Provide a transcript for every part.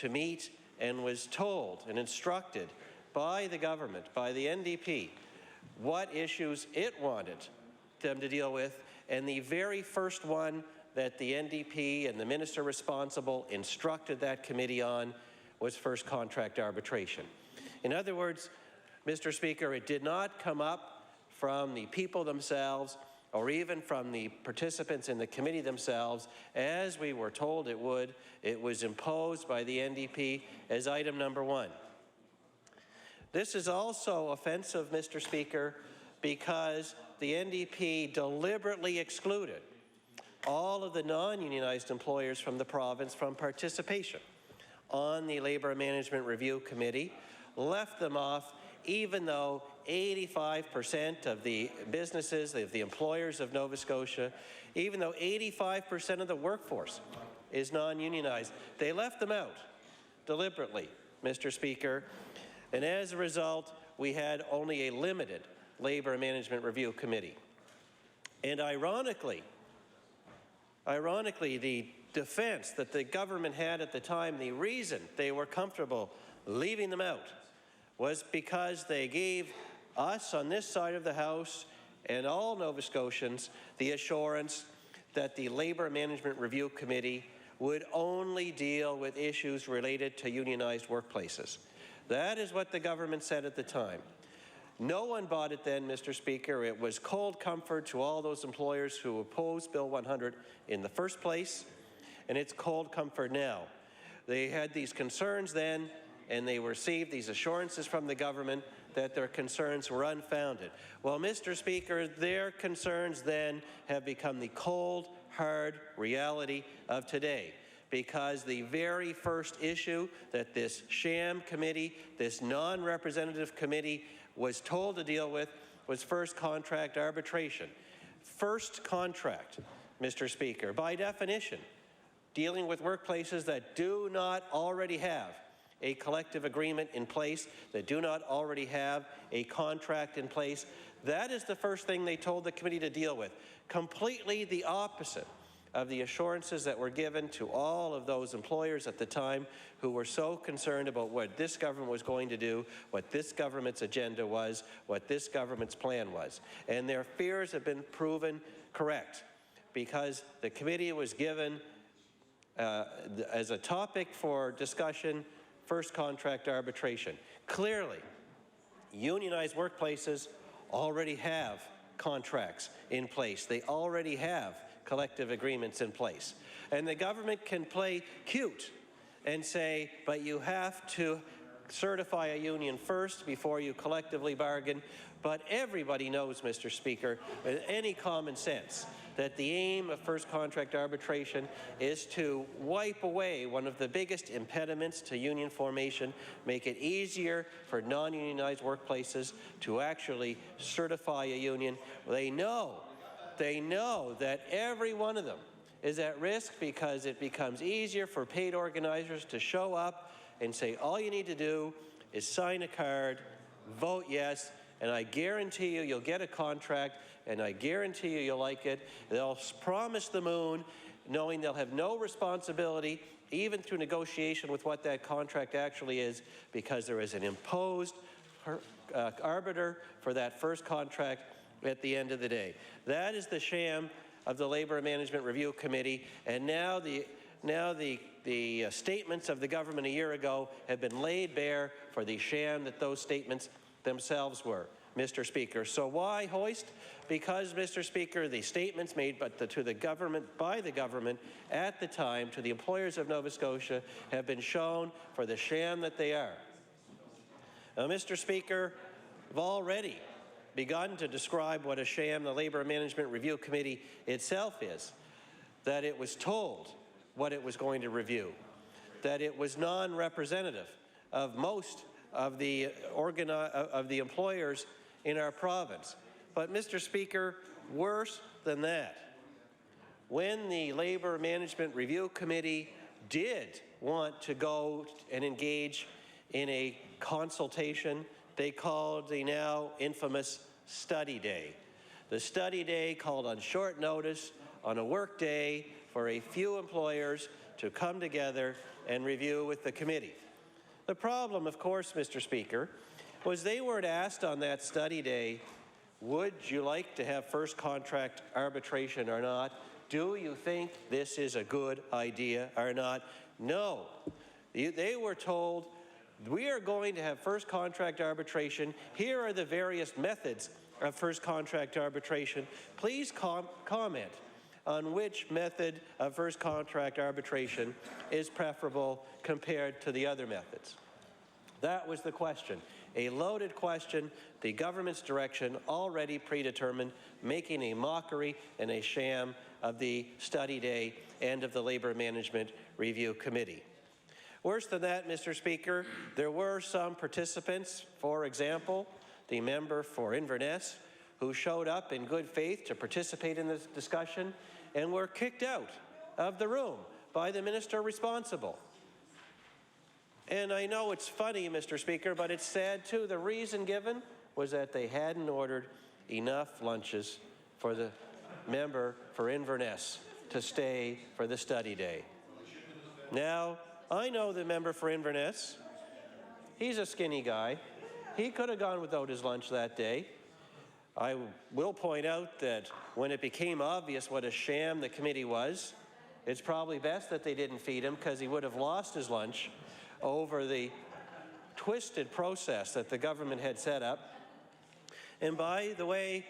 to meet and was told and instructed by the government, by the NDP, what issues it wanted them to deal with, and the very first one that the NDP and the minister responsible instructed that committee on was first contract arbitration. In other words, Mr. Speaker, it did not come up from the people themselves or even from the participants in the committee themselves, as we were told it would. It was imposed by the NDP as item number 1. This is also offensive, Mr. Speaker, because the NDP deliberately excluded all of the non-unionized employers from the province from participation on the Labour Management Review Committee, left them off even though 85% of the businesses, of the employers of Nova Scotia, even though 85% of the workforce is non-unionized. They left them out deliberately, Mr. Speaker, and as a result, we had only a limited Labour Management Review Committee. And ironically, the defense that the government had at the time, the reason they were comfortable leaving them out, was because they gave us on this side of the House and all Nova Scotians the assurance that the Labour Management Review Committee would only deal with issues related to unionized workplaces. That is what the government said at the time. No one bought it then, Mr. Speaker. It was cold comfort to all those employers who opposed Bill 100 in the first place, and it's cold comfort now. They had these concerns then, and they received these assurances from the government that their concerns were unfounded. Well, Mr. Speaker, their concerns then have become the cold, hard reality of today, because the very first issue that this sham committee, this non-representative committee, was told to deal with was first contract arbitration. First contract, Mr. Speaker, by definition, dealing with workplaces that do not already have a collective agreement in place, that do not already have a contract in place. That is the first thing they told the committee to deal with. Completely the opposite of the assurances that were given to all of those employers at the time who were so concerned about what this government was going to do, what this government's agenda was, what this government's plan was. And their fears have been proven correct, because the committee was given as a topic for discussion first contract arbitration. Clearly, unionized workplaces already have contracts in place. They already have collective agreements in place. And the government can play cute and say, but you have to certify a union first before you collectively bargain. But everybody knows, Mr. Speaker, with any common sense, that the aim of first contract arbitration is to wipe away one of the biggest impediments to union formation, make it easier for non-unionized workplaces to actually certify a union. They know that every one of them is at risk, because it becomes easier for paid organizers to show up and say, all you need to do is sign a card, vote yes, and I guarantee you'll get a contract, and I guarantee you'll like it. They'll promise the moon, knowing they'll have no responsibility, even through negotiation, with what that contract actually is, because there is an imposed arbiter for that first contract at the end of the day. That is the sham of the Labour Management Review Committee, and now the statements of the government a year ago have been laid bare for the sham that those statements themselves were, Mr. Speaker. So why hoist? Because, Mr. Speaker, the statements made by the government at the time to the employers of Nova Scotia have been shown for the sham that they are. Now, Mr. Speaker, we've already begun to describe what a sham the Labour Management Review Committee itself is, that it was told what it was going to review, that it was non-representative of most of the employers in our province. But, Mr. Speaker, worse than that, when the Labour Management Review Committee did want to go and engage in a consultation, they called the now infamous study day. The study day called on short notice on a work day for a few employers to come together and review with the committee. The problem, of course, Mr. Speaker, was they weren't asked on that study day, would you like to have first contract arbitration or not? Do you think this is a good idea or not? No. They were told, we are going to have first contract arbitration. Here are the various methods of first contract arbitration. Please comment on which method of first contract arbitration is preferable compared to the other methods. That was the question. A loaded question, the government's direction already predetermined, making a mockery and a sham of the study day and of the Labour Management Review Committee. Worse than that, Mr. Speaker, there were some participants, for example, the member for Inverness, who showed up in good faith to participate in this discussion and were kicked out of the room by the minister responsible. And I know it's funny, Mr. Speaker, but it's sad too. The reason given was that they hadn't ordered enough lunches for the member for Inverness to stay for the study day. Now, I know the member for Inverness. He's a skinny guy. He could have gone without his lunch that day. I will point out that when it became obvious what a sham the committee was, it's probably best that they didn't feed him, because he would have lost his lunch over the twisted process that the government had set up. And by the way,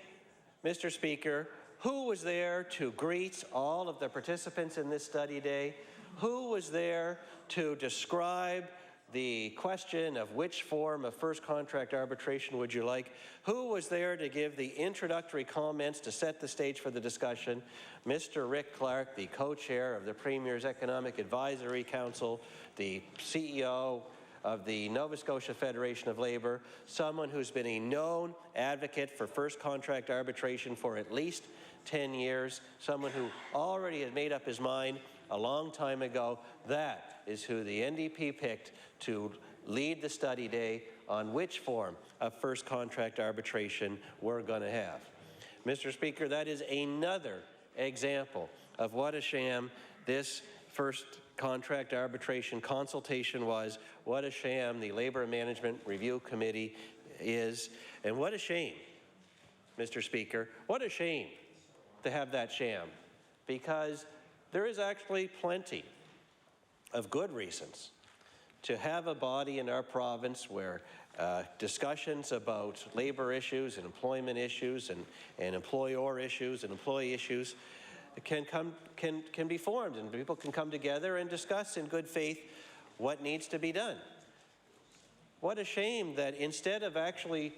Mr. Speaker, who was there to greet all of the participants in this study day? Who was there to describe the question of which form of first contract arbitration would you like? Who was there to give the introductory comments to set the stage for the discussion? Mr. Rick Clark, the co-chair of the Premier's Economic Advisory Council, the CEO of the Nova Scotia Federation of Labour, someone who's been a known advocate for first contract arbitration for at least 10 years, someone who already had made up his mind a long time ago. That is who the NDP picked to lead the study day on which form of first contract arbitration we're going to have. Mr. Speaker, that is another example of what a sham this first contract arbitration consultation was, what a sham the Labour Management Review Committee is, and what a shame, Mr. Speaker, what a shame to have that sham, because there is actually plenty of good reasons to have a body in our province where discussions about labour issues and employment issues and employer issues and employee issues can be formed, and people can come together and discuss in good faith what needs to be done. What a shame that instead of actually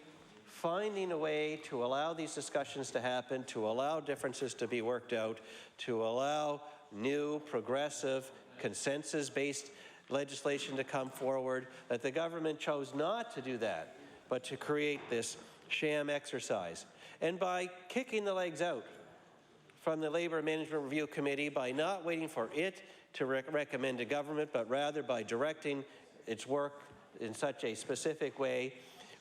finding a way to allow these discussions to happen, to allow differences to be worked out, to allow new, progressive, consensus-based legislation to come forward, that the government chose not to do that, but to create this sham exercise. And by kicking the legs out from the Labour Management Review Committee, by not waiting for it to recommend to government, but rather by directing its work in such a specific way,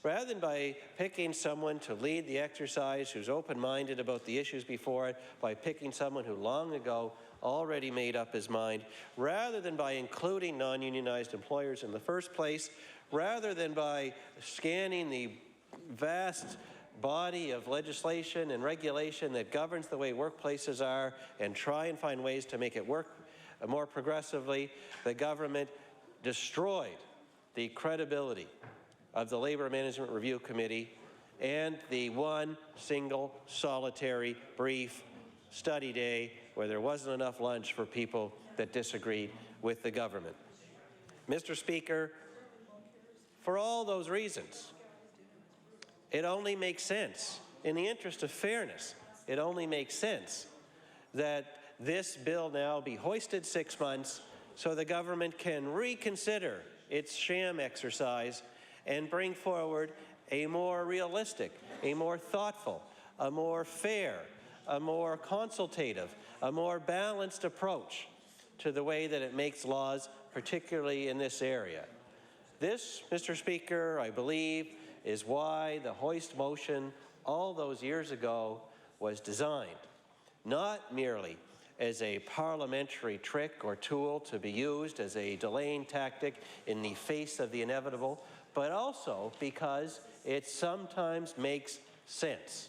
rather than by picking someone to lead the exercise who's open-minded about the issues before it, by picking someone who long ago already made up his mind, rather than by including non-unionized employers in the first place, rather than by scanning the vast body of legislation and regulation that governs the way workplaces are and try and find ways to make it work more progressively, the government destroyed the credibility of the Labour Management Review Committee and the one single solitary brief study day where there wasn't enough lunch for people that disagreed with the government. Mr. Speaker, for all those reasons, it only makes sense, in the interest of fairness, it only makes sense that this bill now be hoisted 6 months so the government can reconsider its sham exercise and bring forward a more realistic, a more thoughtful, a more fair, a more consultative, a more balanced approach to the way that it makes laws, particularly in this area. This, Mr. Speaker, I believe, is why the hoist motion all those years ago was designed, not merely as a parliamentary trick or tool to be used as a delaying tactic in the face of the inevitable, but also because it sometimes makes sense.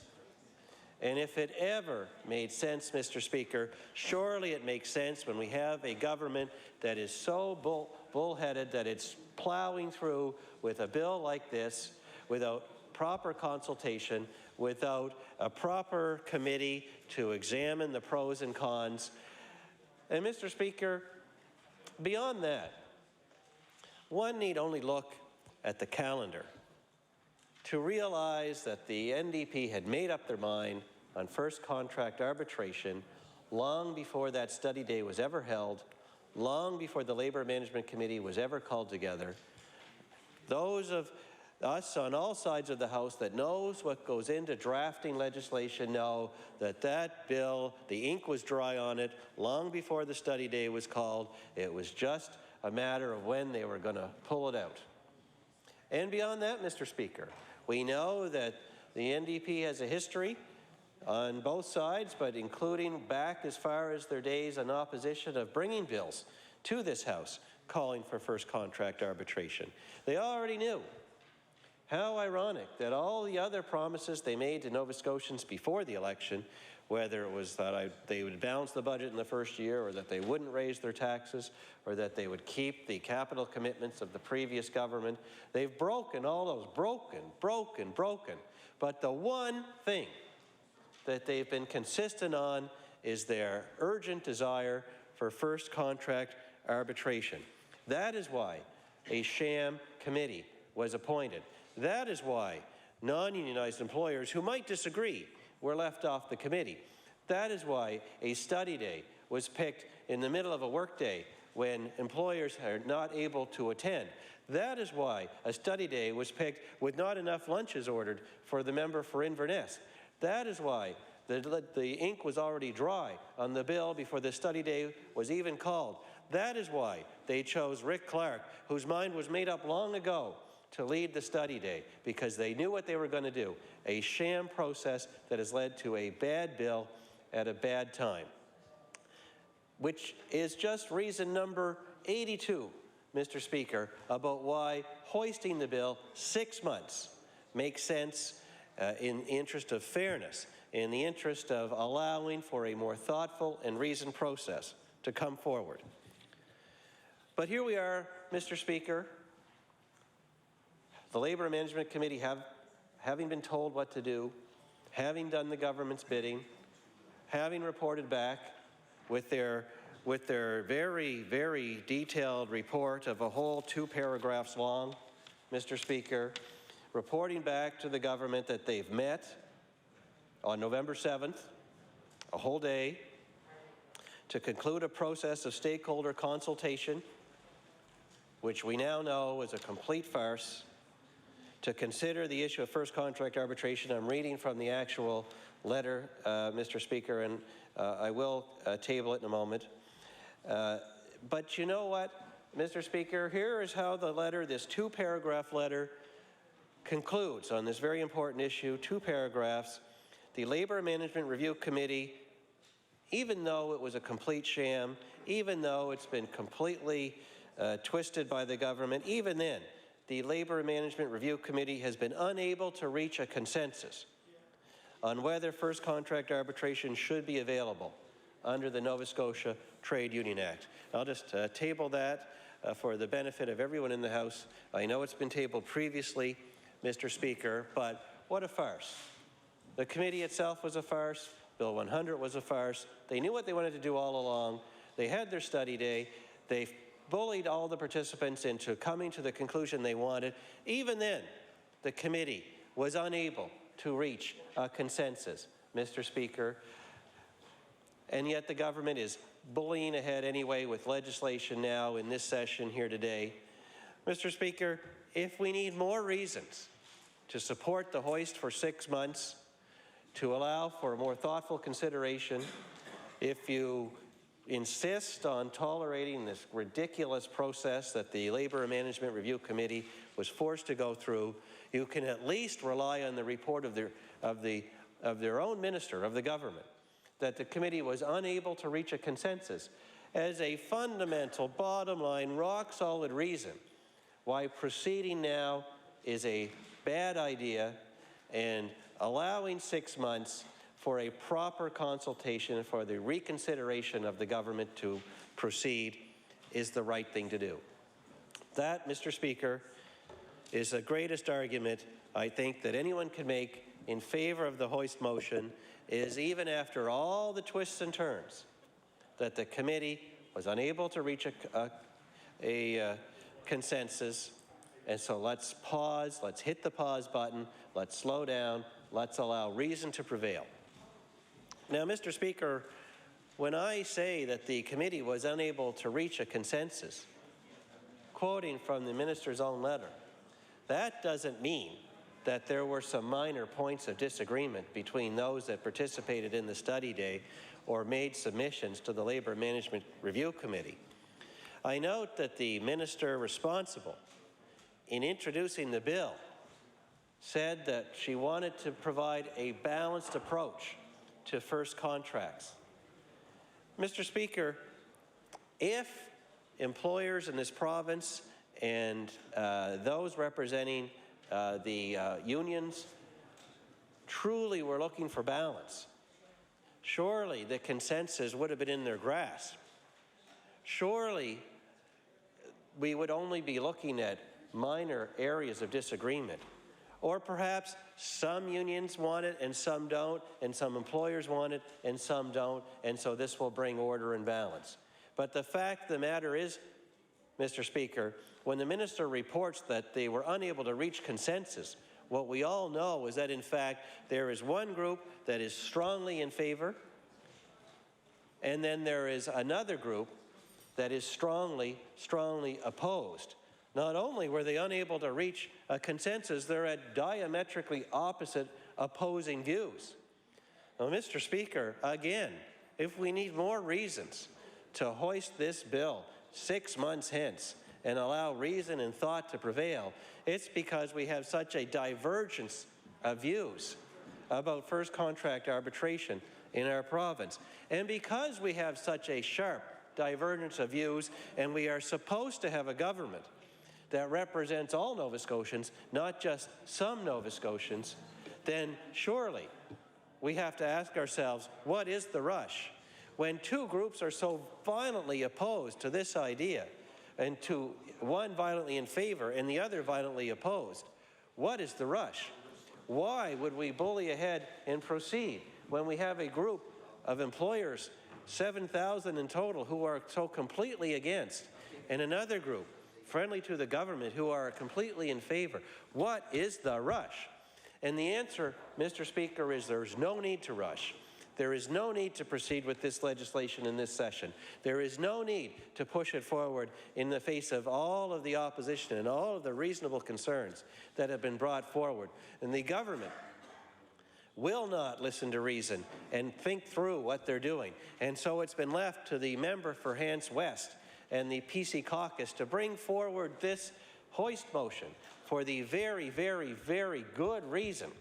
And if it ever made sense, Mr. Speaker, surely it makes sense when we have a government that is so bullheaded that it's plowing through with a bill like this without proper consultation, without a proper committee to examine the pros and cons. And Mr. Speaker, beyond that, one need only look at the calendar to realize that the NDP had made up their mind on first contract arbitration long before that study day was ever held, long before the Labour Management Committee was ever called together. Those of us on all sides of the House that knows what goes into drafting legislation know that that bill, the ink was dry on it long before the study day was called. It was just a matter of when they were going to pull it out. And beyond that, Mr. Speaker, we know that the NDP has a history on both sides, but including back as far as their days in opposition of bringing bills to this House calling for first contract arbitration. They already knew. How ironic that all the other promises they made to Nova Scotians before the election, whether it was that they would balance the budget in the first year, or that they wouldn't raise their taxes, or that they would keep the capital commitments of the previous government, they've broken all those. Broken. But the one thing that they've been consistent on is their urgent desire for first contract arbitration. That is why a sham committee was appointed. That is why non-unionized employers who might disagree were left off the committee. That is why a study day was picked in the middle of a workday when employers are not able to attend. That is why a study day was picked with not enough lunches ordered for the member for Inverness. That is why the ink was already dry on the bill before the study day was even called. That is why they chose Rick Clark, whose mind was made up long ago to lead the study day, because they knew what they were going to do, a sham process that has led to a bad bill at a bad time, which is just reason number 82, Mr. Speaker, about why hoisting the bill 6 months makes sense in the interest of fairness, in the interest of allowing for a more thoughtful and reasoned process to come forward. But here we are, Mr. Speaker, the Labour Management Committee having been told what to do, having done the government's bidding, having reported back with their very, very detailed report of a whole 2 paragraphs long, Mr. Speaker, reporting back to the government that they've met on November 7th, a whole day, to conclude a process of stakeholder consultation, which we now know is a complete farce, to consider the issue of first contract arbitration. I'm reading from the actual letter, Mr. Speaker, and I will table it in a moment. But you know what, Mr. Speaker, here is how the letter, this 2-paragraph letter, concludes on this very important issue, 2 paragraphs. The Labour Management Review Committee, even though it was a complete sham, even though it's been completely twisted by the government, even then, the Labour Management Review Committee has been unable to reach a consensus on whether first contract arbitration should be available under the Nova Scotia Trade Union Act. I'll just table that for the benefit of everyone in the House. I know it's been tabled previously, Mr. Speaker, but what a farce. The committee itself was a farce. Bill 100 was a farce. They knew what they wanted to do all along. They had their study day. They bullied all the participants into coming to the conclusion they wanted. Even then, the committee was unable to reach a consensus, Mr. Speaker. And yet the government is bullying ahead anyway with legislation now in this session here today. Mr. Speaker, if we need more reasons to support the hoist for 6 months, to allow for a more thoughtful consideration, if you insist on tolerating this ridiculous process that the Labour Management Review Committee was forced to go through, you can at least rely on the report of their own minister of the government, that the committee was unable to reach a consensus as a fundamental, bottom line, rock-solid reason why proceeding now is a bad idea and allowing 6 months for a proper consultation for the reconsideration of the government to proceed is the right thing to do. That, Mr. Speaker, is the greatest argument I think that anyone can make in favor of the hoist motion, is even after all the twists and turns that the committee was unable to reach a consensus. And so let's pause, let's hit the pause button, let's slow down, let's allow reason to prevail. Now, Mr. Speaker, when I say that the committee was unable to reach a consensus, quoting from the minister's own letter, that doesn't mean that there were some minor points of disagreement between those that participated in the study day or made submissions to the Labour Management Review Committee. I note that the minister responsible in introducing the bill said that she wanted to provide a balanced approach to first contracts. Mr. Speaker, if employers in this province and those representing the unions truly were looking for balance, surely the consensus would have been in their grasp. Surely we would only be looking at minor areas of disagreement. Or perhaps some unions want it and some don't, and some employers want it and some don't, and so this will bring order and balance. But the fact of the matter is, Mr. Speaker, when the minister reports that they were unable to reach consensus, what we all know is that, in fact, there is one group that is strongly in favor, and then there is another group that is strongly opposed. Not only were they unable to reach a consensus, they're at diametrically opposite opposing views. Now, Mr. Speaker, again, if we need more reasons to hoist this bill 6 months hence and allow reason and thought to prevail, it's because we have such a divergence of views about first contract arbitration in our province. And because we have such a sharp divergence of views, and we are supposed to have a government that represents all Nova Scotians, not just some Nova Scotians, then surely we have to ask ourselves, what is the rush? When two groups are so violently opposed to this idea, and to one violently in favor and the other violently opposed, what is the rush? Why would we bully ahead and proceed when we have a group of employers, 7,000 in total, who are so completely against, and another group friendly to the government who are completely in favor? What is the rush? And the answer, Mr. Speaker, is there's no need to rush. There is no need to proceed with this legislation in this session. There is no need to push it forward in the face of all of the opposition and all of the reasonable concerns that have been brought forward. And the government will not listen to reason and think through what they're doing. And so it's been left to the member for Hants West and the PC caucus to bring forward this hoist motion for the very, very, very good reason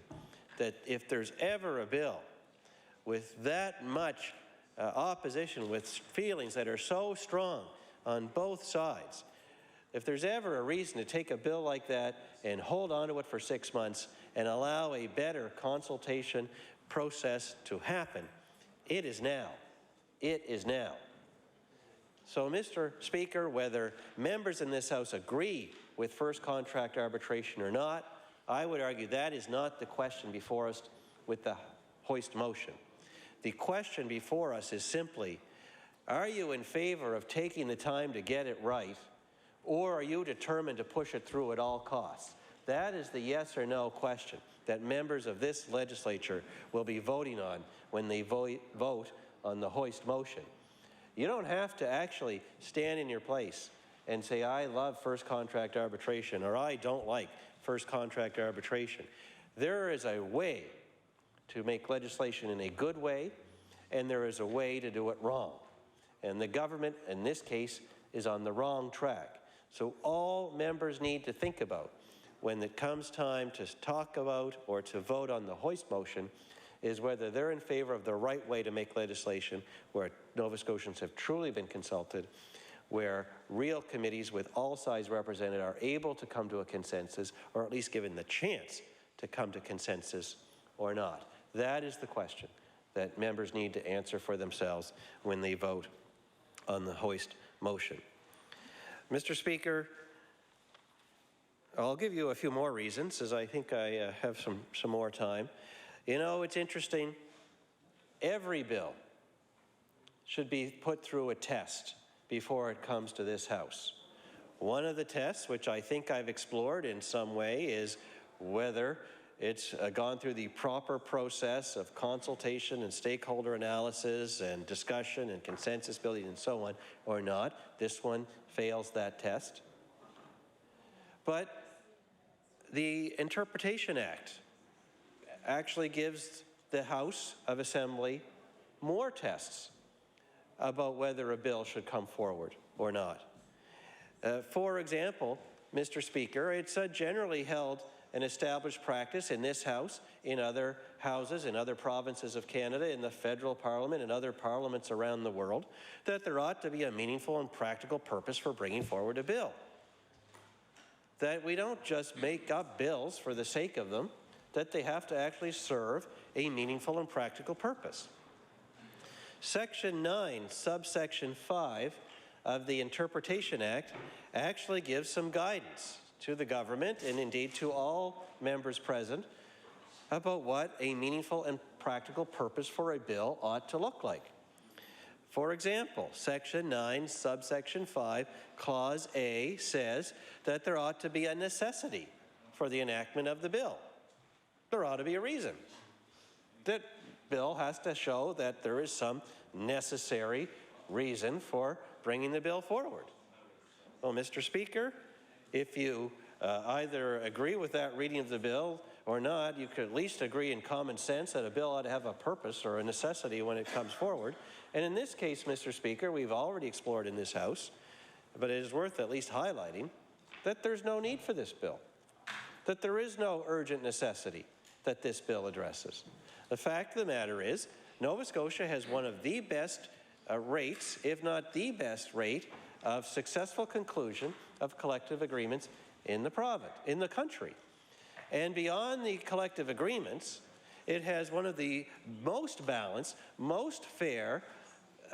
that if there's ever a bill with that much opposition, with feelings that are so strong on both sides, if there's ever a reason to take a bill like that and hold on to it for 6 months and allow a better consultation process to happen, it is now. It is now. So, Mr. Speaker, whether members in this House agree with first contract arbitration or not, I would argue that is not the question before us with the hoist motion. The question before us is simply, are you in favor of taking the time to get it right, or are you determined to push it through at all costs? That is the yes or no question that members of this legislature will be voting on when they vote on the hoist motion. You don't have to actually stand in your place and say, I love first contract arbitration, or I don't like first contract arbitration. There is a way to make legislation in a good way, and there is a way to do it wrong. And the government, in this case, is on the wrong track. So all members need to think about when it comes time to talk about or to vote on the hoist motion is whether they're in favor of the right way to make legislation where Nova Scotians have truly been consulted, where real committees with all sides represented are able to come to a consensus, or at least given the chance to come to consensus or not. That is the question that members need to answer for themselves when they vote on the hoist motion. Mr. Speaker, I'll give you a few more reasons, as I think I have some more time. You know, it's interesting. Every bill should be put through a test before it comes to this House. One of the tests, which I think I've explored in some way, is whether it's gone through the proper process of consultation and stakeholder analysis and discussion and consensus building and so on or not. This one fails that test. But the Interpretation Act actually gives the House of Assembly more tests about whether a bill should come forward or not. For example, Mr. Speaker, it's generally held an established practice in this House, in other houses, in other provinces of Canada, in the federal parliament, and other parliaments around the world, that there ought to be a meaningful and practical purpose for bringing forward a bill. That we don't just make up bills for the sake of them, that they have to actually serve a meaningful and practical purpose. Section 9, subsection 5 of the Interpretation Act actually gives some guidance to the government and indeed to all members present about what a meaningful and practical purpose for a bill ought to look like. For example, Section 9, subsection 5, Clause A says that there ought to be a necessity for the enactment of the bill. There ought to be a reason. That bill has to show that there is some necessary reason for bringing the bill forward. Well, Mr. Speaker, if you either agree with that reading of the bill or not, you could at least agree in common sense that a bill ought to have a purpose or a necessity when it comes forward. And in this case, Mr. Speaker, we've already explored in this House, but it is worth at least highlighting that there's no need for this bill, that there is no urgent necessity that this bill addresses. The fact of the matter is, Nova Scotia has one of the best rates, if not the best rate, of successful conclusion of collective agreements in the province, in the country. And beyond the collective agreements, it has one of the most balanced, most fair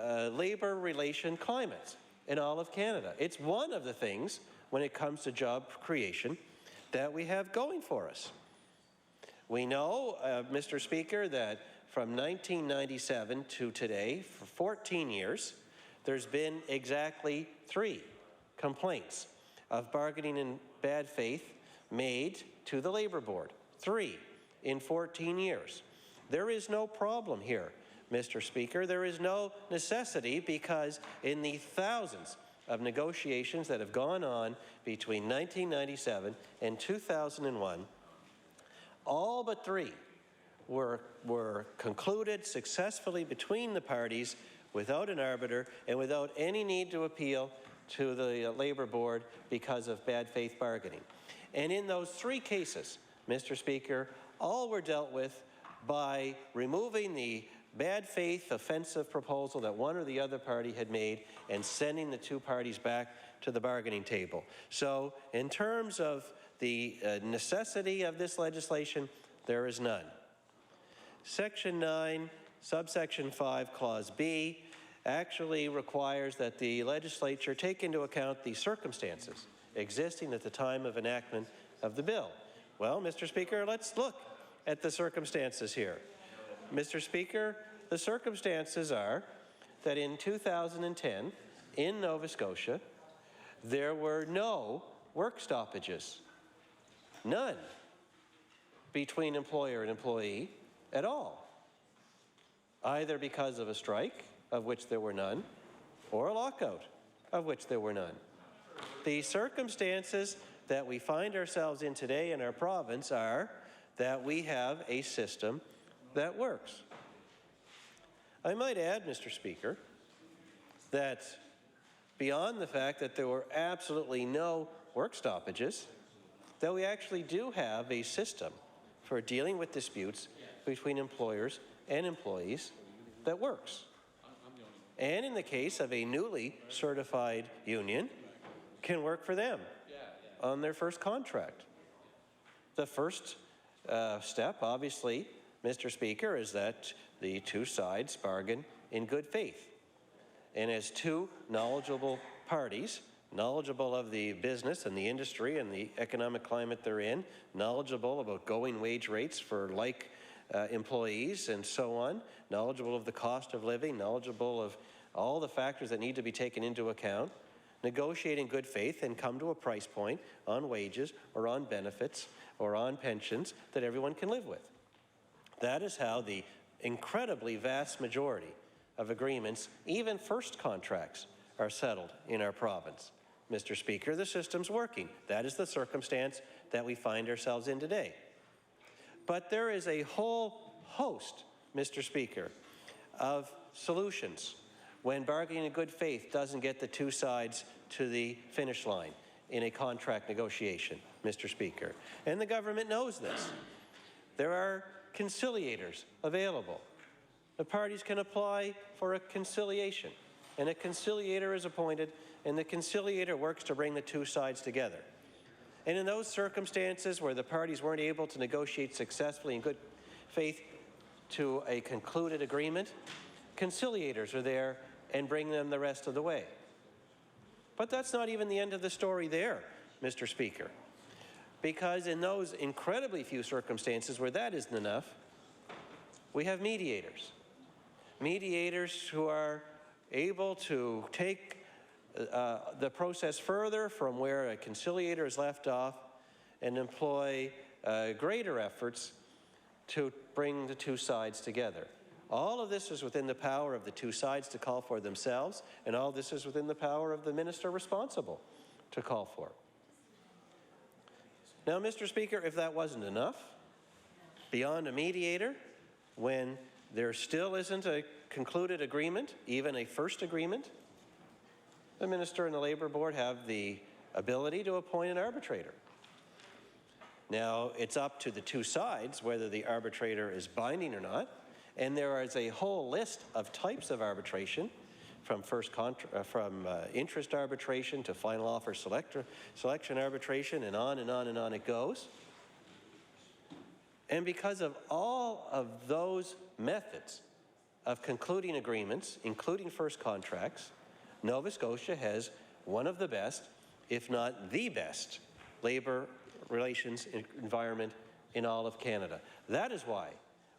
labor relation climates in all of Canada. It's one of the things, when it comes to job creation, that we have going for us. We know, Mr. Speaker, that from 1997 to today, for 14 years, there's been exactly 3 complaints of bargaining in bad faith made to the Labour Board. 3 in 14 years. There is no problem here, Mr. Speaker. There is no necessity, because in the thousands of negotiations that have gone on between 1997 and 2001, all but 3 were concluded successfully between the parties without an arbiter and without any need to appeal to the Labour Board because of bad faith bargaining. And in those 3 cases, Mr. Speaker, all were dealt with by removing the bad faith offensive proposal that one or the other party had made and sending the 2 parties back to the bargaining table. So in terms of the necessity of this legislation, there is none. Section 9, subsection 5, Clause B, actually requires that the legislature take into account the circumstances existing at the time of enactment of the bill. Well, Mr. Speaker, let's look at the circumstances here. Mr. Speaker, the circumstances are that in 2010, in Nova Scotia, there were no work stoppages, none, between employer and employee at all, either because of a strike, of which there were none, or a lockout, of which there were none. The circumstances that we find ourselves in today in our province are that we have a system that works. I might add, Mr. Speaker, that beyond the fact that there were absolutely no work stoppages, that we actually do have a system for dealing with disputes between employers and employees that works. And in the case of a newly certified union, can work for them on their first contract. The first step, obviously, Mr. Speaker, is that the two sides bargain in good faith. And as two knowledgeable parties, knowledgeable of the business and the industry and the economic climate they're in, knowledgeable about going wage rates for like employees and so on, knowledgeable of the cost of living, knowledgeable of all the factors that need to be taken into account, negotiate in good faith and come to a price point on wages or on benefits or on pensions that everyone can live with. That is how the incredibly vast majority of agreements, even first contracts, are settled in our province. Mr. Speaker, the system's working. That is the circumstance that we find ourselves in today. But there is a whole host, Mr. Speaker, of solutions when bargaining in good faith doesn't get the two sides to the finish line in a contract negotiation, Mr. Speaker. And the government knows this. There are conciliators available. The parties can apply for a conciliation, and a conciliator is appointed, and the conciliator works to bring the two sides together. And in those circumstances where the parties weren't able to negotiate successfully in good faith to a concluded agreement, conciliators are there and bring them the rest of the way. But that's not even the end of the story there, Mr. Speaker, because in those incredibly few circumstances where that isn't enough, we have mediators. Mediators who are able to take the process further from where a conciliator is left off and employ greater efforts to bring the two sides together. All of this is within the power of the two sides to call for themselves, and all this is within the power of the minister responsible to call for. Now, Mr. Speaker, if that wasn't enough, beyond a mediator, when there still isn't a concluded agreement, even a first agreement, the Minister and the Labour Board have the ability to appoint an arbitrator. Now, it's up to the two sides whether the arbitrator is binding or not, and there is a whole list of types of arbitration, from interest arbitration to final offer selection arbitration, and on and on and on it goes. And because of all of those methods of concluding agreements, including first contracts, Nova Scotia has one of the best, if not the best, labour relations environment in all of Canada. That is why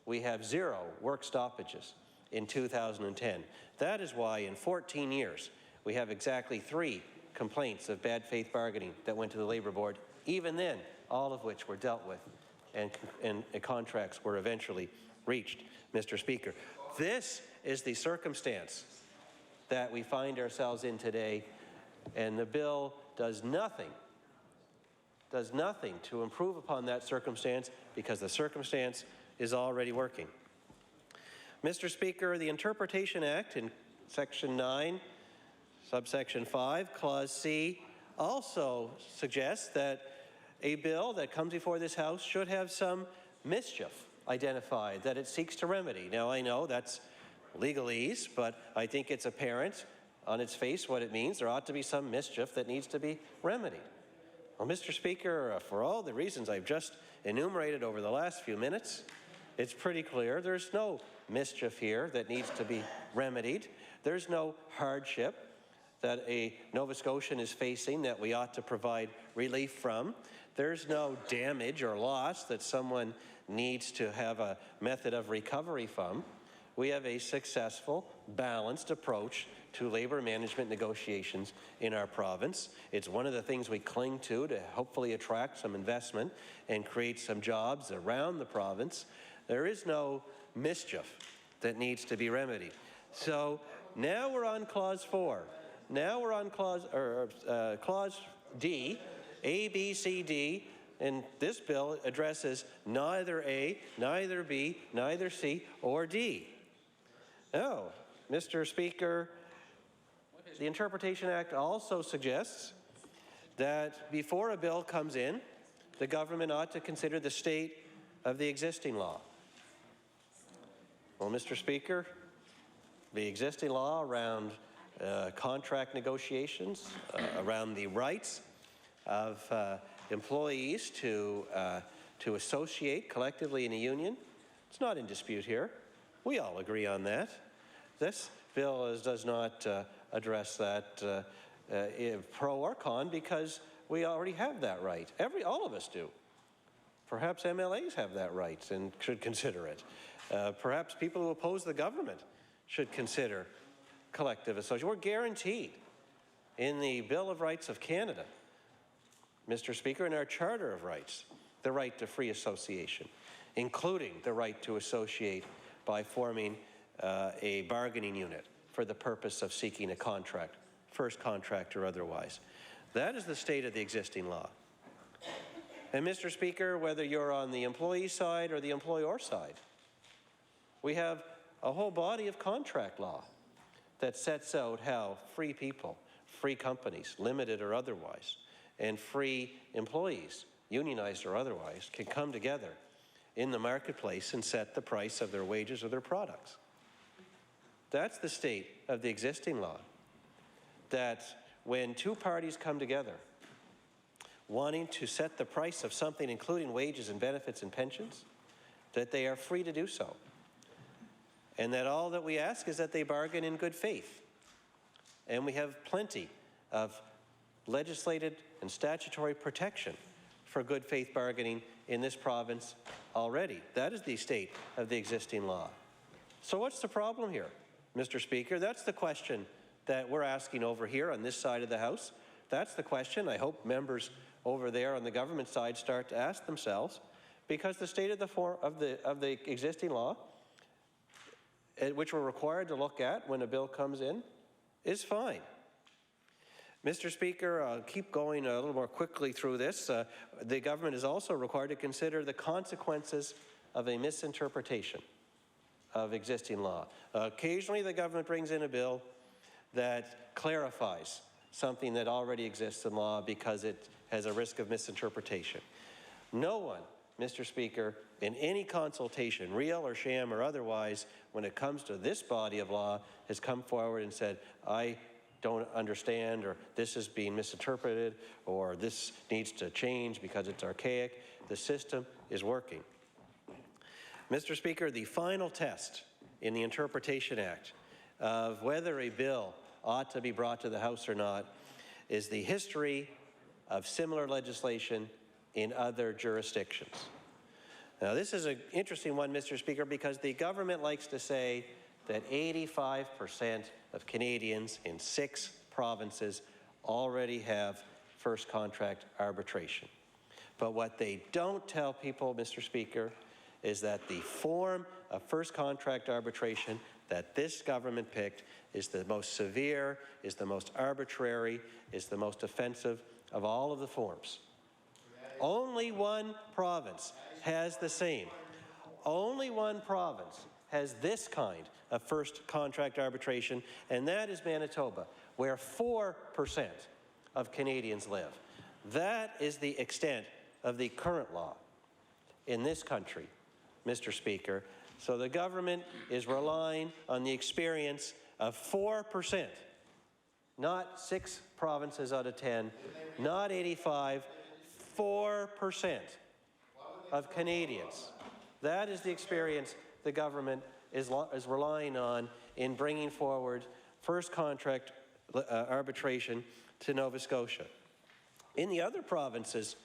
we have 0 work stoppages in 2010. That is why in 14 years we have exactly 3 complaints of bad faith bargaining that went to the Labour Board, even then, all of which were dealt with and contracts were eventually reached, Mr. Speaker. This is the circumstance that we find ourselves in today, and the bill does nothing to improve upon that circumstance because the circumstance is already working. Mr. Speaker, the Interpretation Act in Section 9, subsection 5, Clause C, also suggests that a bill that comes before this House should have some mischief identified that it seeks to remedy. Now, I know that's legalese, but I think it's apparent on its face what it means. There ought to be some mischief that needs to be remedied. Well, Mr. Speaker, for all the reasons I've just enumerated over the last few minutes, it's pretty clear there's no mischief here that needs to be remedied. There's no hardship that a Nova Scotian is facing that we ought to provide relief from. There's no damage or loss that someone needs to have a method of recovery from. We have a successful, balanced approach to labour management negotiations in our province. It's one of the things we cling to hopefully attract some investment and create some jobs around the province. There is no mischief that needs to be remedied. So now we're on Clause 4. Now we're on Clause D, A, B, C, D, and this bill addresses neither A, neither B, neither C, or D. Now, Mr. Speaker, the Interpretation Act also suggests that before a bill comes in, the government ought to consider the state of the existing law? Well, Mr. Speaker, the existing law around contract negotiations, around the rights of employees to associate collectively in a union, it's not in dispute here. We all agree on that. This bill does not address that pro or con, because we already have that right. All of us do. Perhaps MLAs have that right and should consider it. Perhaps people who oppose the government should consider collective association. We're guaranteed in the Bill of Rights of Canada, Mr. Speaker, in our Charter of Rights, the right to free association, including the right to associate by forming a bargaining unit for the purpose of seeking a contract, first contract or otherwise. That is the state of the existing law. And Mr. Speaker, whether you're on the employee side or the employer side, we have a whole body of contract law that sets out how free people, free companies, limited or otherwise, and free employees, unionized or otherwise, can come together in the marketplace and set the price of their wages or their products. That's the state of the existing law. That when two parties come together wanting to set the price of something, including wages and benefits and pensions, that they are free to do so. And that all that we ask is that they bargain in good faith. And we have plenty of legislated and statutory protection for good faith bargaining in this province already. That is the state of the existing law. So what's the problem here, Mr. Speaker? That's the question that we're asking over here on this side of the House. That's the question I hope members over there on the government side start to ask themselves, because the state of the existing law, which we're required to look at when a bill comes in, is fine. Mr. Speaker, I'll keep going a little more quickly through this. The government is also required to consider the consequences of a misinterpretation of existing law. Occasionally the government brings in a bill that clarifies something that already exists in law because it has a risk of misinterpretation. No one, Mr. Speaker, in any consultation, real or sham or otherwise, when it comes to this body of law, has come forward and said, I don't understand, or this is being misinterpreted, or this needs to change because it's archaic. The system is working. Mr. Speaker, the final test in the Interpretation Act of whether a bill ought to be brought to the House or not is the history of similar legislation in other jurisdictions. Now, this is an interesting one, Mr. Speaker, because the government likes to say that 85% of Canadians in 6 provinces already have first contract arbitration. But what they don't tell people, Mr. Speaker, is that the form of first contract arbitration that this government picked is the most severe, is the most arbitrary, is the most offensive of all of the forms. Only one province has the same. Only one province has this kind of first contract arbitration, and that is Manitoba, where 4% of Canadians live. That is the extent of the current law in this country, Mr. Speaker. So the government is relying on the experience of 4%, not 6 provinces out of 10, not 85, 4% of Canadians. That is the experience the government is relying on in bringing forward first contract arbitration to Nova Scotia. In the other provinces,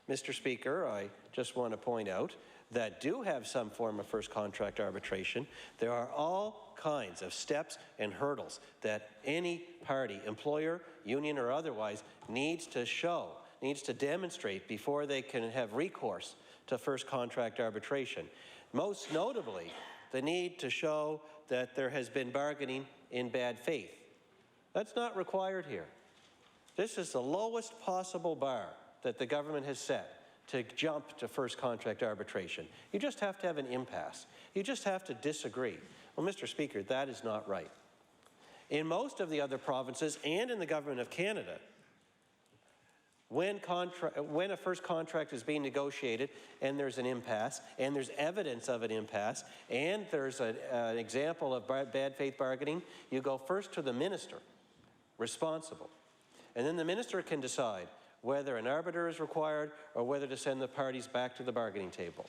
Mr. Speaker, I just want to point out that do have some form of first contract arbitration, there are all kinds of steps and hurdles that any party, employer, union, or otherwise, needs to show, needs to demonstrate before they can have recourse to first contract arbitration. Most notably, the need to show that there has been bargaining in bad faith. That's not required here. This is the lowest possible bar that the government has set to jump to first contract arbitration. You just have to have an impasse. You just have to disagree. Well, Mr. Speaker, that is not right. In most of the other provinces and in the Government of Canada, when a first contract is being negotiated and there's an impasse, and there's evidence of an impasse, and there's an example of bad faith bargaining, you go first to the minister responsible. And then the minister can decide whether an arbiter is required or whether to send the parties back to the bargaining table.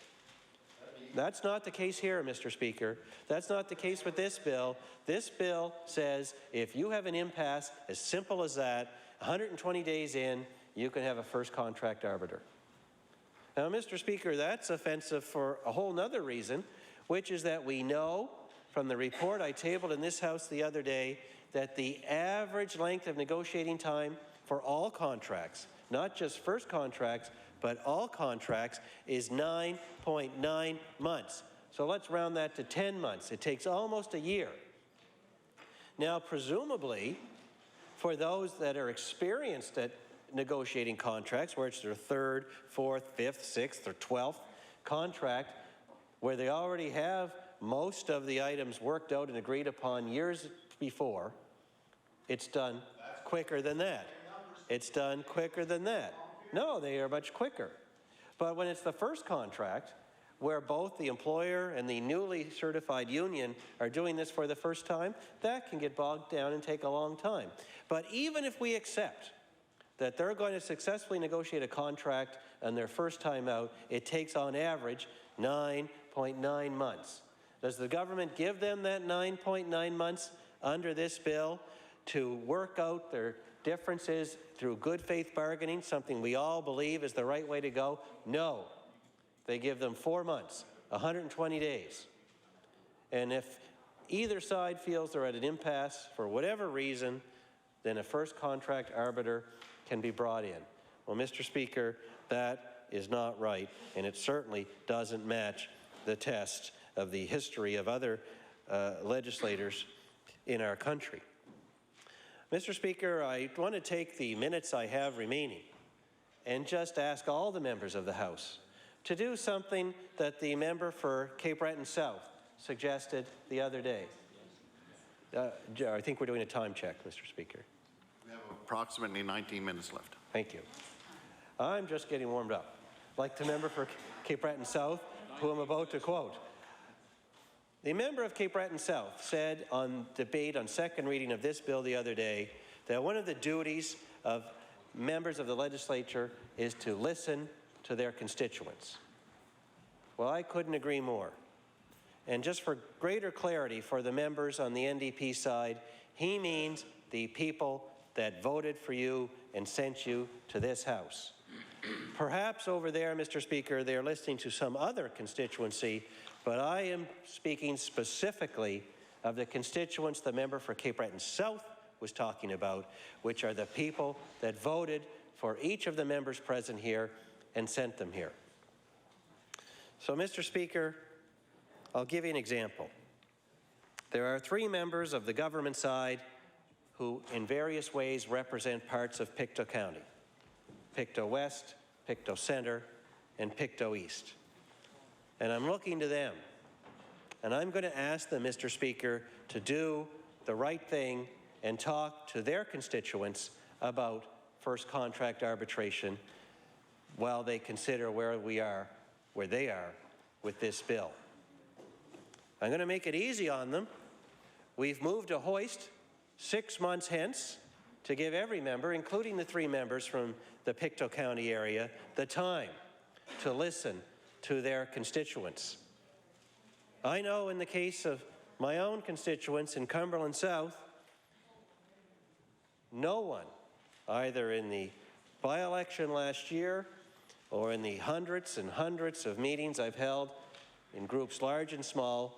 That's not the case here, Mr. Speaker. That's not the case with this bill. This bill says if you have an impasse, as simple as that, 120 days in, you can have a first contract arbiter. Now, Mr. Speaker, that's offensive for a whole nother reason, which is that we know from the report I tabled in this House the other day that the average length of negotiating time for all contracts, not just first contracts, but all contracts, is 9.9 months. So let's round that to 10 months. It takes almost a year. Now, presumably, for those that are experienced at negotiating contracts, where it's their third, fourth, fifth, sixth, or 12th contract, where they already have most of the items worked out and agreed upon years before, it's done quicker than that. It's done quicker than that. No, they are much quicker. But when it's the first contract, where both the employer and the newly certified union are doing this for the first time, that can get bogged down and take a long time. But even if we accept that they're going to successfully negotiate a contract on their first time out, it takes on average 9.9 months. Does the government give them that 9.9 months under this bill to work out their differences through good faith bargaining, something we all believe is the right way to go? No. They give them 4 months, 120 days. And if either side feels they're at an impasse for whatever reason, then a first contract arbiter can be brought in. Well, Mr. Speaker, that is not right, and it certainly doesn't match the test of the history of other legislators in our country. Mr. Speaker, I want to take the minutes I have remaining and just ask all the members of the House to do something that the member for Cape Breton South suggested the other day. I think we're doing a time check, Mr. Speaker. We have approximately 19 minutes left. Thank you. I'm just getting warmed up. Like the member for Cape Breton South, who I'm about to quote. The member of Cape Breton South said on debate on second reading of this bill the other day that one of the duties of members of the legislature is to listen to their constituents. Well, I couldn't agree more. And just for greater clarity for the members on the NDP side, he means the people that voted for you and sent you to this House. Perhaps over there, Mr. Speaker, they're listening to some other constituency, but I am speaking specifically of the constituents the member for Cape Breton South was talking about, which are the people that voted for each of the members present here and sent them here. So, Mr. Speaker, I'll give you an example. There are 3 members of the government side who in various ways represent parts of Pictou County: Pictou West, Pictou Centre, and Pictou East. And I'm looking to them, and I'm going to ask them, Mr. Speaker, to do the right thing and talk to their constituents about first contract arbitration while they consider where they are with this bill. I'm going to make it easy on them. We've moved a hoist 6 months hence to give every member, including the 3 members from the Pictou County area, the time to listen to their constituents. I know in the case of my own constituents in Cumberland South, no one, either in the by-election last year or in the hundreds and hundreds of meetings I've held in groups large and small,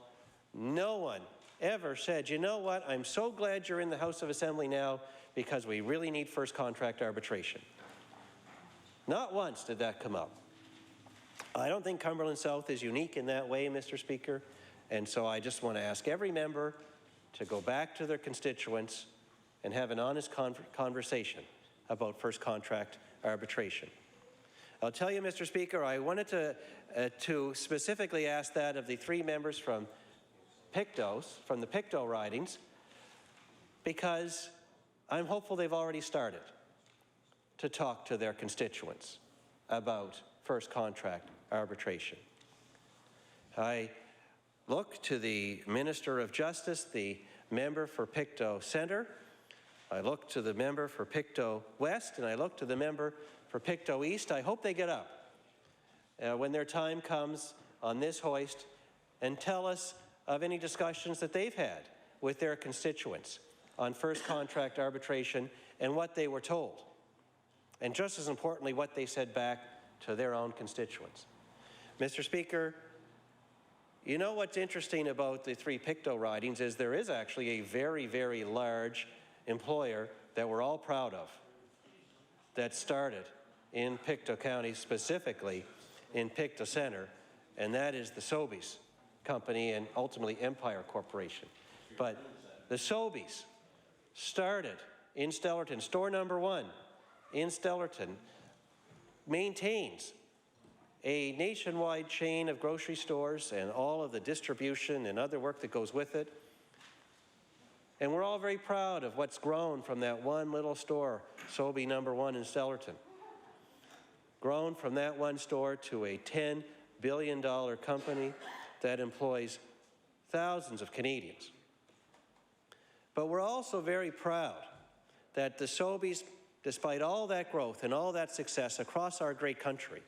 no one ever said, you know what, I'm so glad you're in the House of Assembly now because we really need first contract arbitration. Not once did that come up. I don't think Cumberland South is unique in that way, Mr. Speaker, and so I just want to ask every member to go back to their constituents and have an honest conversation about first contract arbitration. I'll tell you, Mr. Speaker, I wanted to specifically ask that of the 3 members from the Pictou ridings, because I'm hopeful they've already started. to talk to their constituents about first contract arbitration. I look to the Minister of Justice, the member for Pictou Centre. I look to the member for Pictou West, and I look to the member for Pictou East. I hope they get up when their time comes on this hoist and tell us of any discussions that they've had with their constituents on first contract arbitration and what they were told. And just as importantly, what they said back to their own constituents. Mr. Speaker, you know what's interesting about the 3 Pictou ridings is there is actually a very, very large employer that we're all proud of that started in Pictou County, specifically in Pictou Centre, and that is the Sobeys Company and ultimately Empire Corporation. But the Sobeys started in Stellarton. Store number 1 in Stellarton maintains a nationwide chain of grocery stores and all of the distribution and other work that goes with it. And we're all very proud of what's grown from that one little store, Sobey number 1 in Stellarton. Grown from that one store to a $10 billion company that employs thousands of Canadians. But we're also very proud that the Sobeys, despite all that growth and all that success across our great country,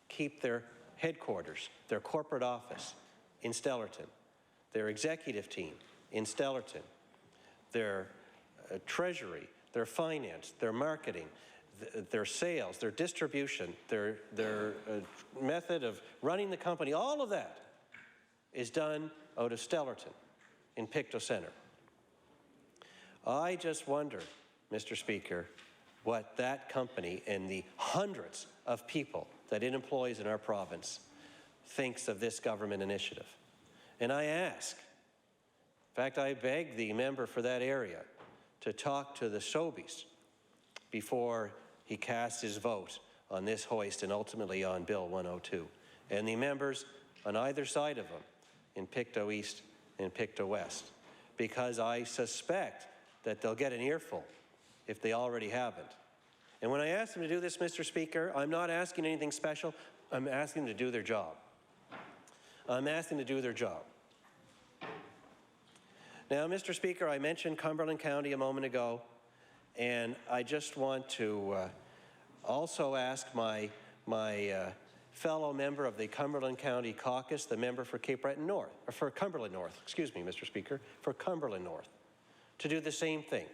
keep their headquarters, their corporate office in Stellarton, their executive team in Stellarton, their treasury, their finance, their marketing, their sales, their distribution, their method of running the company, all of that is done out of Stellarton in Pictou Centre. I just wonder, Mr. Speaker, what that company and the hundreds of people that it employs in our province thinks of this government initiative. And I ask, in fact, I beg the member for that area to talk to the Sobeys before he casts his vote on this hoist and ultimately on Bill 102. And the members on either side of them in Pictou East and Pictou West, because I suspect that they'll get an earful if they already haven't. And when I ask them to do this, Mr. Speaker, I'm not asking anything special. I'm asking them to do their job. I'm asking them to do their job. Now, Mr. Speaker, I mentioned Cumberland County a moment ago, and I just want to also ask my fellow member of the Cumberland County Caucus, the member for Cape Breton North, or for Cumberland North, excuse me, Mr. Speaker, for Cumberland North, to do the same thing,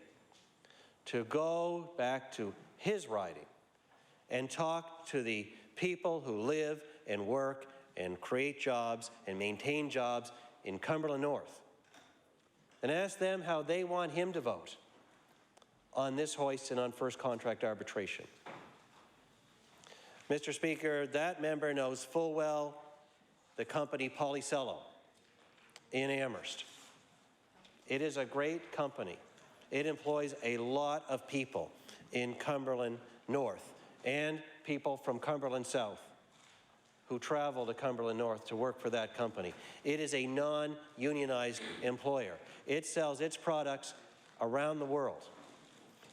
to go back to his riding and talk to the people who live and work and create jobs and maintain jobs in Cumberland North, and ask them how they want him to vote on this hoist and on first contract arbitration. Mr. Speaker, that member knows full well the company Polycello in Amherst. It is a great company. It employs a lot of people in Cumberland North and people from Cumberland South who travel to Cumberland North to work for that company. It is a non-unionized employer. It sells its products around the world.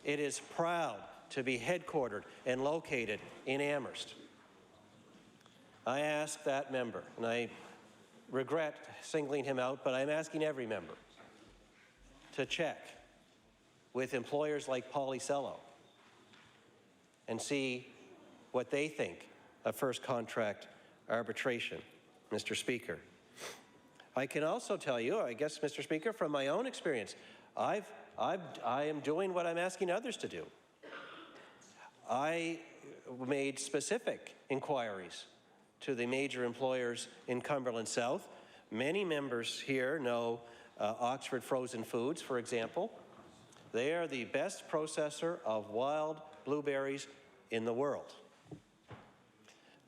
It is proud to be headquartered and located in Amherst. I ask that member, and I regret singling him out, but I'm asking every member to check with employers like Polycello and see what they think of first contract arbitration, Mr. Speaker. I can also tell you, I guess, Mr. Speaker, from my own experience, I am doing what I'm asking others to do. I made specific inquiries to the major employers in Cumberland South. Many members here know Oxford Frozen Foods, for example. They are the best processor of wild blueberries in the world.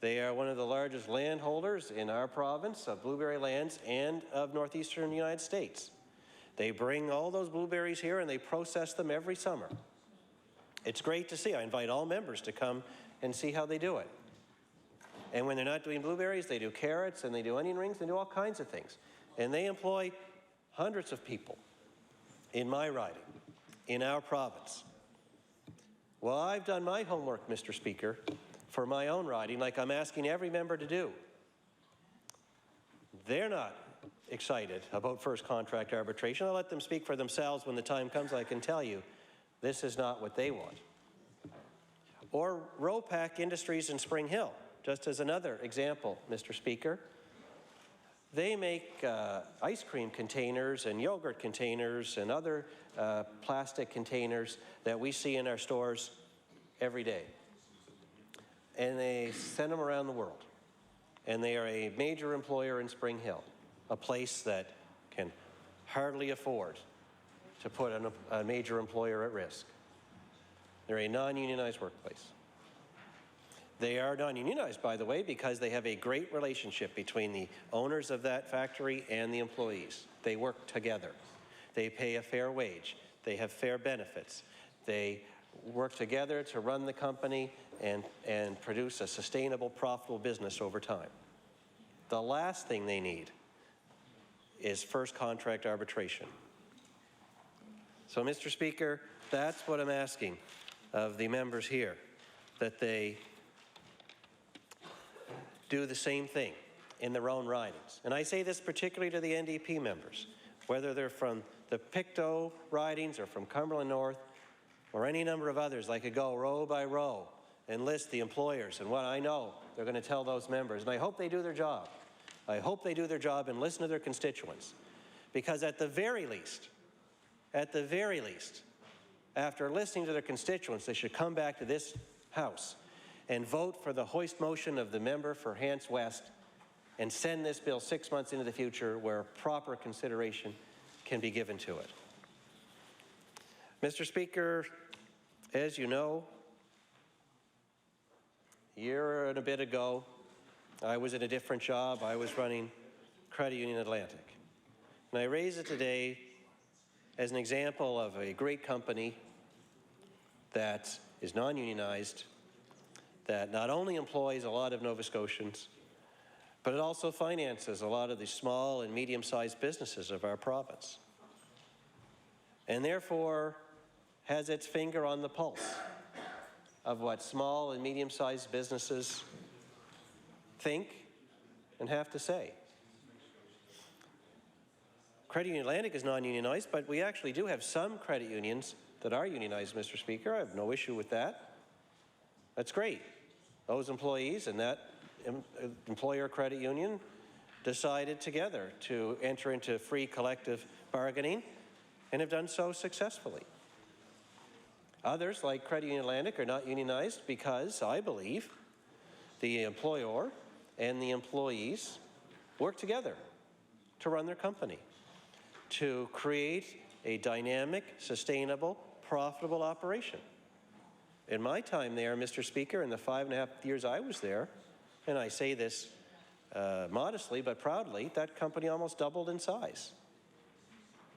They are one of the largest landholders in our province of blueberry lands and of northeastern United States. They bring all those blueberries here and they process them every summer. It's great to see. I invite all members to come and see how they do it. And when they're not doing blueberries, they do carrots and they do onion rings and do all kinds of things. And they employ hundreds of people in my riding, in our province. Well, I've done my homework, Mr. Speaker, for my own riding, like I'm asking every member to do. They're not excited about first contract arbitration. I'll let them speak for themselves when the time comes. I can tell you, this is not what they want. Or Ropac Industries in Spring Hill, just as another example, Mr. Speaker. They make ice cream containers and yogurt containers and other plastic containers that we see in our stores every day. And they send them around the world. And they are a major employer in Spring Hill, a place that can hardly afford to put a major employer at risk. They're a non-unionized workplace. They are non-unionized, by the way, because they have a great relationship between the owners of that factory and the employees. They work together. They pay a fair wage. They have fair benefits. They work together to run the company and produce a sustainable, profitable business over time. The last thing they need is first contract arbitration. So, Mr. Speaker, that's what I'm asking of the members here, that they do the same thing in their own ridings. And I say this particularly to the NDP members, whether they're from the Pictou ridings or from Cumberland North or any number of others. I could go row by row and list the employers and what I know they're going to tell those members. And I hope they do their job. I hope they do their job and listen to their constituents. Because at the very least, after listening to their constituents, they should come back to this House and vote for the hoist motion of the member for Hants West and send this bill 6 months into the future where proper consideration can be given to it. Mr. Speaker, as you know, a year and a bit ago, I was in a different job. I was running Credit Union Atlantic. And I raise it today as an example of a great company that is non-unionized, that not only employs a lot of Nova Scotians, but it also finances a lot of the small and medium-sized businesses of our province, and therefore has its finger on the pulse of what small and medium-sized businesses think and have to say. Credit Union Atlantic is non-unionized, but we actually do have some credit unions that are unionized, Mr. Speaker. I have no issue with that. That's great. Those employees and that employer credit union decided together to enter into free collective bargaining and have done so successfully. Others, like Credit Union Atlantic, are not unionized because, I believe, the employer and the employees work together to run their company, to create a dynamic, sustainable, profitable operation. In my time there, Mr. Speaker, in the 5.5 years I was there, and I say this modestly but proudly, that company almost doubled in size,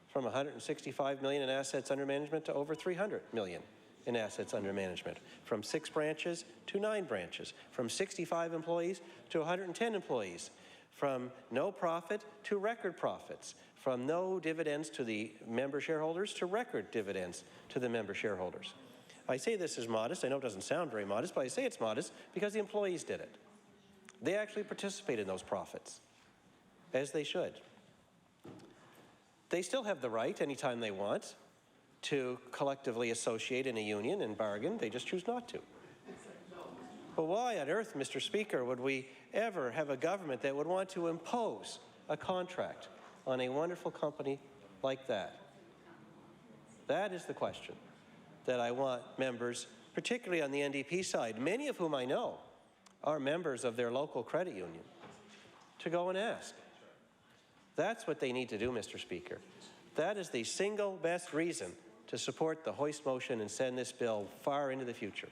from 165 million in assets under management to over 300 million in assets under management, from 6 branches to 9 branches, from 65 employees to 110 employees, from no profit to record profits, from no dividends to the member shareholders to record dividends to the member shareholders. I say this is modest. I know it doesn't sound very modest, but I say it's modest because the employees did it. They actually participated in those profits, as they should. They still have the right, anytime they want, to collectively associate in a union and bargain. They just choose not to. But why on earth, Mr. Speaker, would we ever have a government that would want to impose a contract on a wonderful company like that? That is the question that I want members, particularly on the NDP side, many of whom I know are members of their local credit union, to go and ask. That's what they need to do, Mr. Speaker. That is the single best reason to support the hoist motion and send this bill far into the future.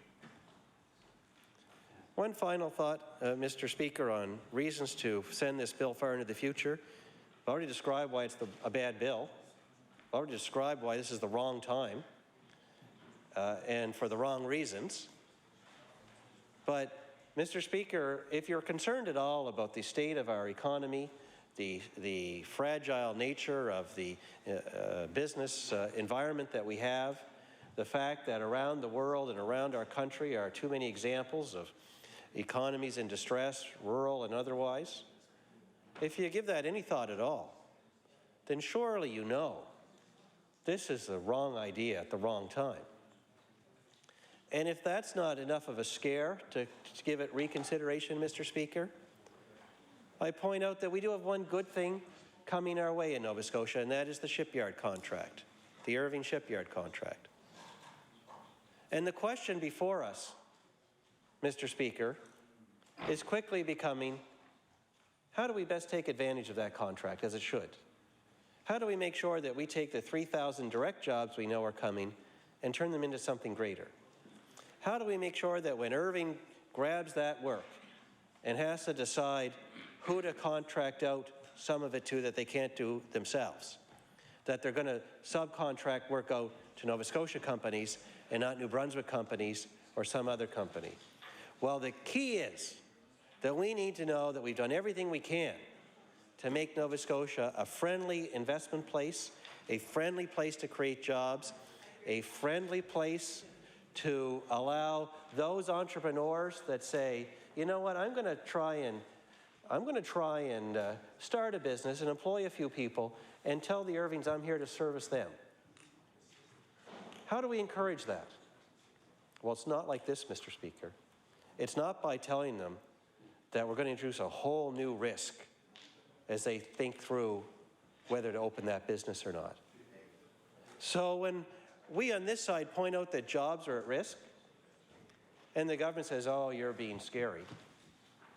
One final thought, Mr. Speaker, on reasons to send this bill far into the future. I've already described why it's a bad bill. I've already described why this is the wrong time and for the wrong reasons. But, Mr. Speaker, if you're concerned at all about the state of our economy, the fragile nature of the business environment that we have, the fact that around the world and around our country are too many examples of economies in distress, rural and otherwise, if you give that any thought at all, then surely you know this is the wrong idea at the wrong time. And if that's not enough of a scare to give it reconsideration, Mr. Speaker, I point out that we do have one good thing coming our way in Nova Scotia, and that is the shipyard contract, the Irving shipyard contract. And the question before us, Mr. Speaker, is quickly becoming, how do we best take advantage of that contract as it should? How do we make sure that we take the 3,000 direct jobs we know are coming and turn them into something greater? How do we make sure that when Irving grabs that work and has to decide who to contract out some of it to that they can't do themselves, that they're going to subcontract work out to Nova Scotia companies and not New Brunswick companies or some other company? Well, the key is that we need to know that we've done everything we can to make Nova Scotia a friendly investment place, a friendly place to create jobs, a friendly place to allow those entrepreneurs that say, you know what, I'm going to try and start a business and employ a few people and tell the Irvings I'm here to service them. How do we encourage that? Well, it's not like this, Mr. Speaker. It's not by telling them that we're going to introduce a whole new risk as they think through whether to open that business or not. So when we on this side point out that jobs are at risk, and the government says, oh, you're being scary,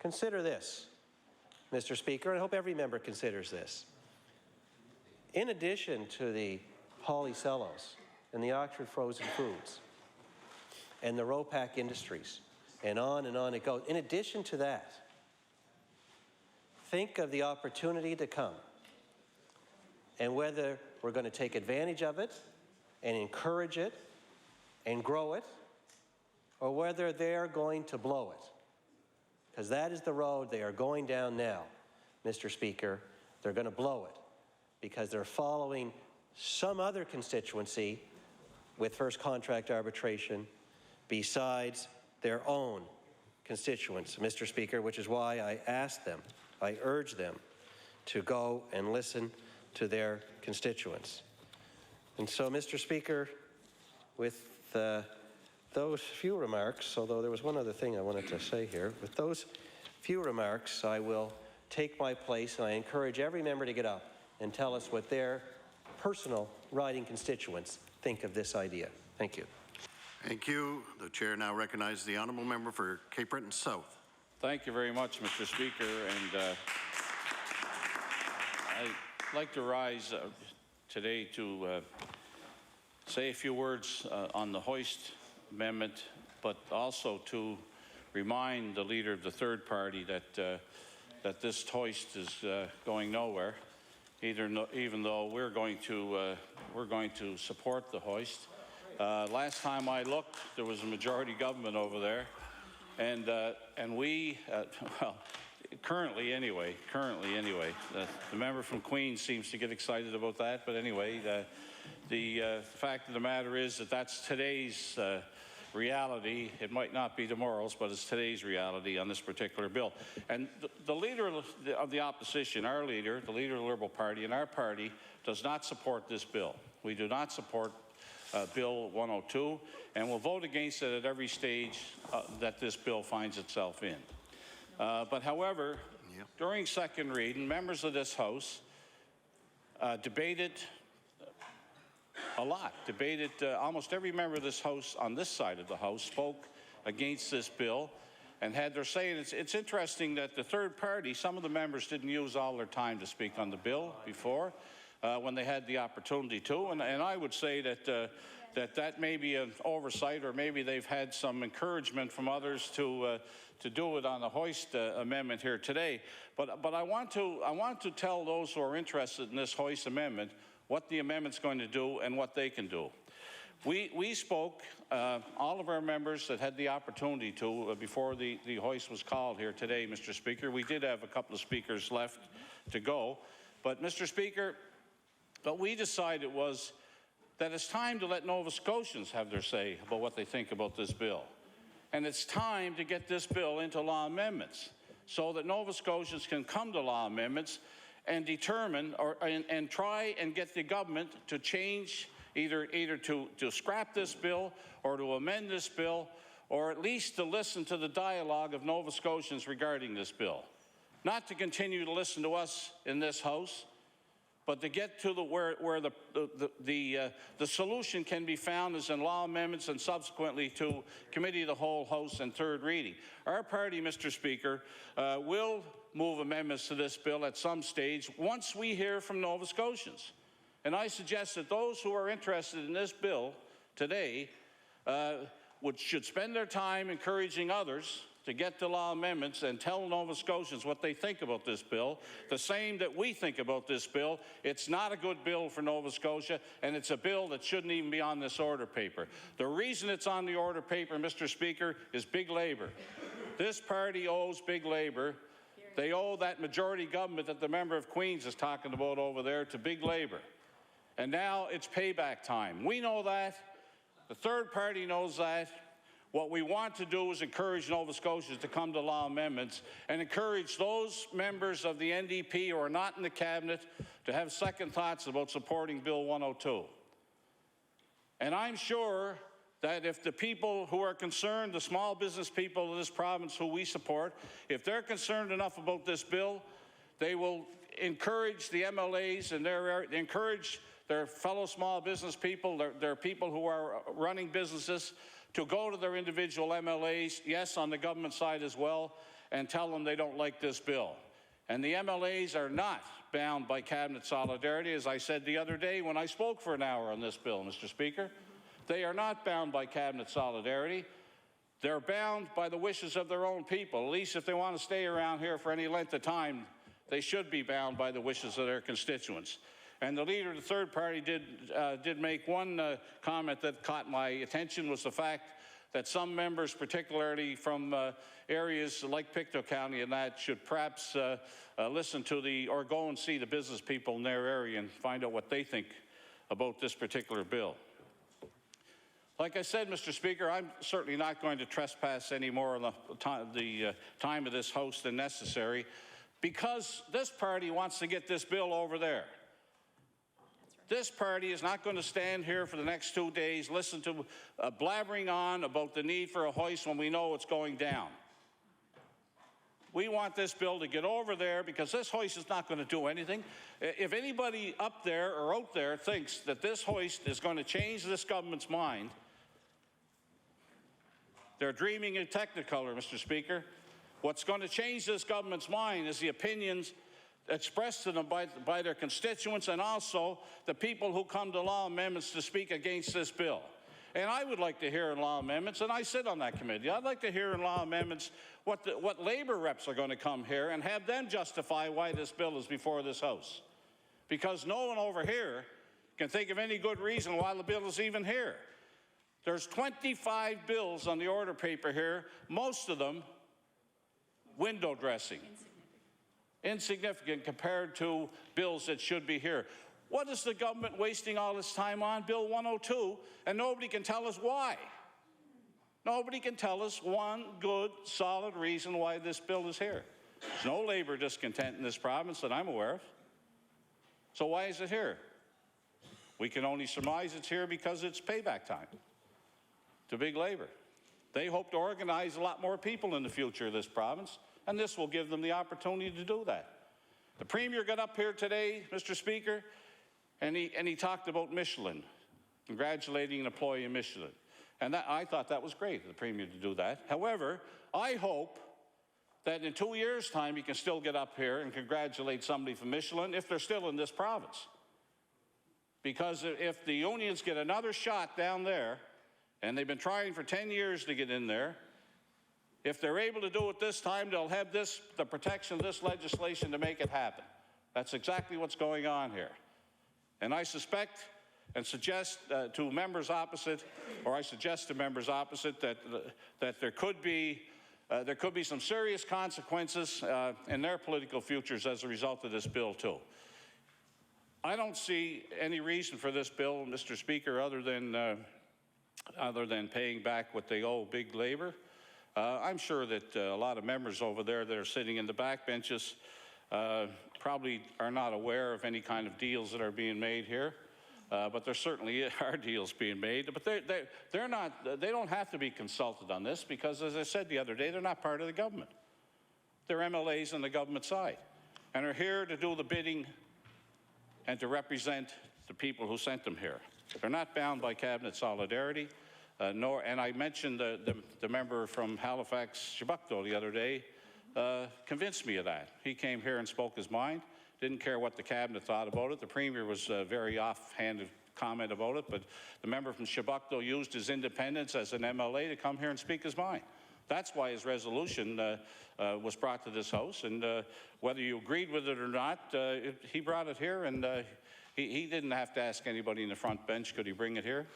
consider this, Mr. Speaker, and I hope every member considers this. In addition to the polycellos and the Oxford frozen foods and the ROPAC industries, and on it goes, in addition to that, think of the opportunity to come and whether we're going to take advantage of it and encourage it and grow it, or whether they're going to blow it. Because that is the road they are going down now, Mr. Speaker. They're going to blow it because they're following some other constituency with first contract arbitration besides their own constituents, Mr. Speaker, which is why I asked them, I urge them to go and listen to their constituents. And so, Mr. Speaker, with those few remarks, although there was one other thing I wanted to say here, with those few remarks, I will take my place, and I encourage every member to get up and tell us what their personal riding constituents think of this idea. Thank you. Thank you. The chair now recognizes the honourable member for Cape Breton South. Thank you very much, Mr. Speaker. And I'd like to rise today to say a few words on the hoist amendment, but also to remind the leader of the third party that this hoist is going nowhere, even though we're going to support the hoist. Last time I looked, there was a majority government over there, and we, well, currently anyway, the member from Queens seems to get excited about that, but anyway, the fact of the matter is that that's today's reality. It might not be tomorrow's, but it's today's reality on this particular bill. And the leader of the opposition, our leader, the leader of the Liberal Party, and our party does not support this bill. We do not support Bill 102, and will vote against it at every stage that this bill finds itself in. But however, during second reading, members of this House debated a lot, almost every member of this House on this side of the House spoke against this bill and had their say. And it's interesting that the third party, some of the members didn't use all their time to speak on the bill before when they had the opportunity to, and I would say that that may be an oversight, or maybe they've had some encouragement from others to do it on the hoist amendment here today. But I want to tell those who are interested in this hoist amendment what the amendment's going to do and what they can do. We spoke, all of our members that had the opportunity to, before the hoist was called here today, Mr. Speaker. We did have a couple of speakers left to go. But, Mr. Speaker, what we decided was that it's time to let Nova Scotians have their say about what they think about this bill. And it's time to get this bill into law amendments so that Nova Scotians can come to law amendments and determine and try and get the government to change, either to scrap this bill or to amend this bill, or at least to listen to the dialogue of Nova Scotians regarding this bill. Not to continue to listen to us in this House, but to get to where the solution can be found is in law amendments and subsequently to Committee of the Whole, House, and third reading. Our party, Mr. Speaker, will move amendments to this bill at some stage once we hear from Nova Scotians. And I suggest that those who are interested in this bill today should spend their time encouraging others to get to law amendments and tell Nova Scotians what they think about this bill, the same that we think about this bill. It's not a good bill for Nova Scotia, and it's a bill that shouldn't even be on this order paper. The reason it's on the order paper, Mr. Speaker, is big Labour. This party owes big Labour. They owe that majority government that the member of Queens is talking about over there to big Labour. And now it's payback time. We know that. The third party knows that. What we want to do is encourage Nova Scotians to come to law amendments and encourage those members of the NDP who are not in the cabinet to have second thoughts about supporting Bill 102. And I'm sure that if the people who are concerned, the small business people of this province who we support, if they're concerned enough about this bill, they will encourage the MLAs and encourage their fellow small business people, their people who are running businesses, to go to their individual MLAs, yes, on the government side as well, and tell them they don't like this bill. And the MLAs are not bound by cabinet solidarity, as I said the other day when I spoke for an hour on this bill, Mr. Speaker. They are not bound by cabinet solidarity. They're bound by the wishes of their own people. At least if they want to stay around here for any length of time, they should be bound by the wishes of their constituents. And the leader of the third party did make one comment that caught my attention, was the fact that some members, particularly from areas like Pictou County and that, should perhaps listen to or go and see the business people in their area and find out what they think about this particular bill. Like I said, Mr. Speaker, I'm certainly not going to trespass any more on the time of this House than necessary, because this party wants to get this bill over there. This party is not going to stand here for the next 2 days, listen to blabbering on about the need for a hoist when we know it's going down. We want this bill to get over there, because this hoist is not going to do anything. If anybody up there or out there thinks that this hoist is going to change this government's mind, they're dreaming in Technicolor, Mr. Speaker. What's going to change this government's mind is the opinions expressed to them by their constituents, and also the people who come to law amendments to speak against this bill. And I would like to hear in law amendments, and I sit on that committee, I'd like to hear in law amendments what Labour reps are going to come here and have them justify why this bill is before this House. Because no one over here can think of any good reason why the bill is even here. There's 25 bills on the order paper here, most of them window dressing. Insignificant compared to bills that should be here. What is the government wasting all this time on? Bill 102, and nobody can tell us why. Nobody can tell us one good, solid reason why this bill is here. There's no Labour discontent in this province that I'm aware of. So why is it here? We can only surmise it's here because it's payback time to big Labour. They hope to organize a lot more people in the future of this province, and this will give them the opportunity to do that. The Premier got up here today, Mr. Speaker, and he talked about Michelin, congratulating an employee in Michelin. And I thought that was great, the Premier, to do that. However, I hope that in 2 years' time he can still get up here and congratulate somebody from Michelin if they're still in this province. Because if the unions get another shot down there, and they've been trying for 10 years to get in there, if they're able to do it this time, they'll have the protection of this legislation to make it happen. That's exactly what's going on here. And I suspect and suggest to members opposite, or I suggest to members opposite, that there could be some serious consequences in their political futures as a result of this bill too. I don't see any reason for this bill, Mr. Speaker, other than paying back what they owe big labor. I'm sure that a lot of members over there that are sitting in the back benches probably are not aware of any kind of deals that are being made here. But there certainly are deals being made. But they're not, they don't have to be consulted on this because, as I said the other day, they're not part of the government. They're MLAs on the government side and are here to do the bidding and to represent the people who sent them here. They're not bound by cabinet solidarity, and I mentioned the member from Halifax, Shabukdo, the other day, convinced me of that. He came here and spoke his mind, didn't care what the cabinet thought about it. The Premier was a very offhanded comment about it, but the member from Shabukdo used his independence as an MLA to come here and speak his mind. That's why his resolution was brought to this House, and whether you agreed with it or not, he brought it here, and he didn't have to ask anybody in the front bench, could he bring it here?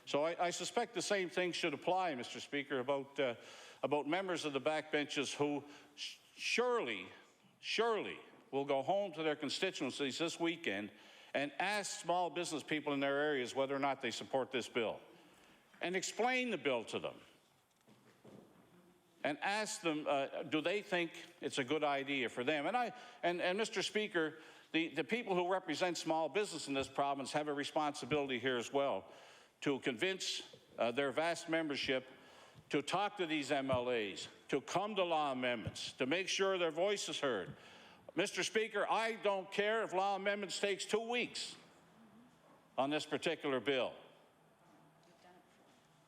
So I suspect the same thing should apply, Mr. Speaker, about members of the backbenches who surely will go home to their constituencies this weekend and ask small business people in their areas whether or not they support this bill, and explain the bill to them, and ask them, do they think it's a good idea for them? And Mr. Speaker, the people who represent small business in this province have a responsibility here as well to convince their vast membership to talk to these MLAs, to come to law amendments, to make sure their voice is heard. Mr. Speaker, I don't care if law amendments takes 2 weeks on this particular bill.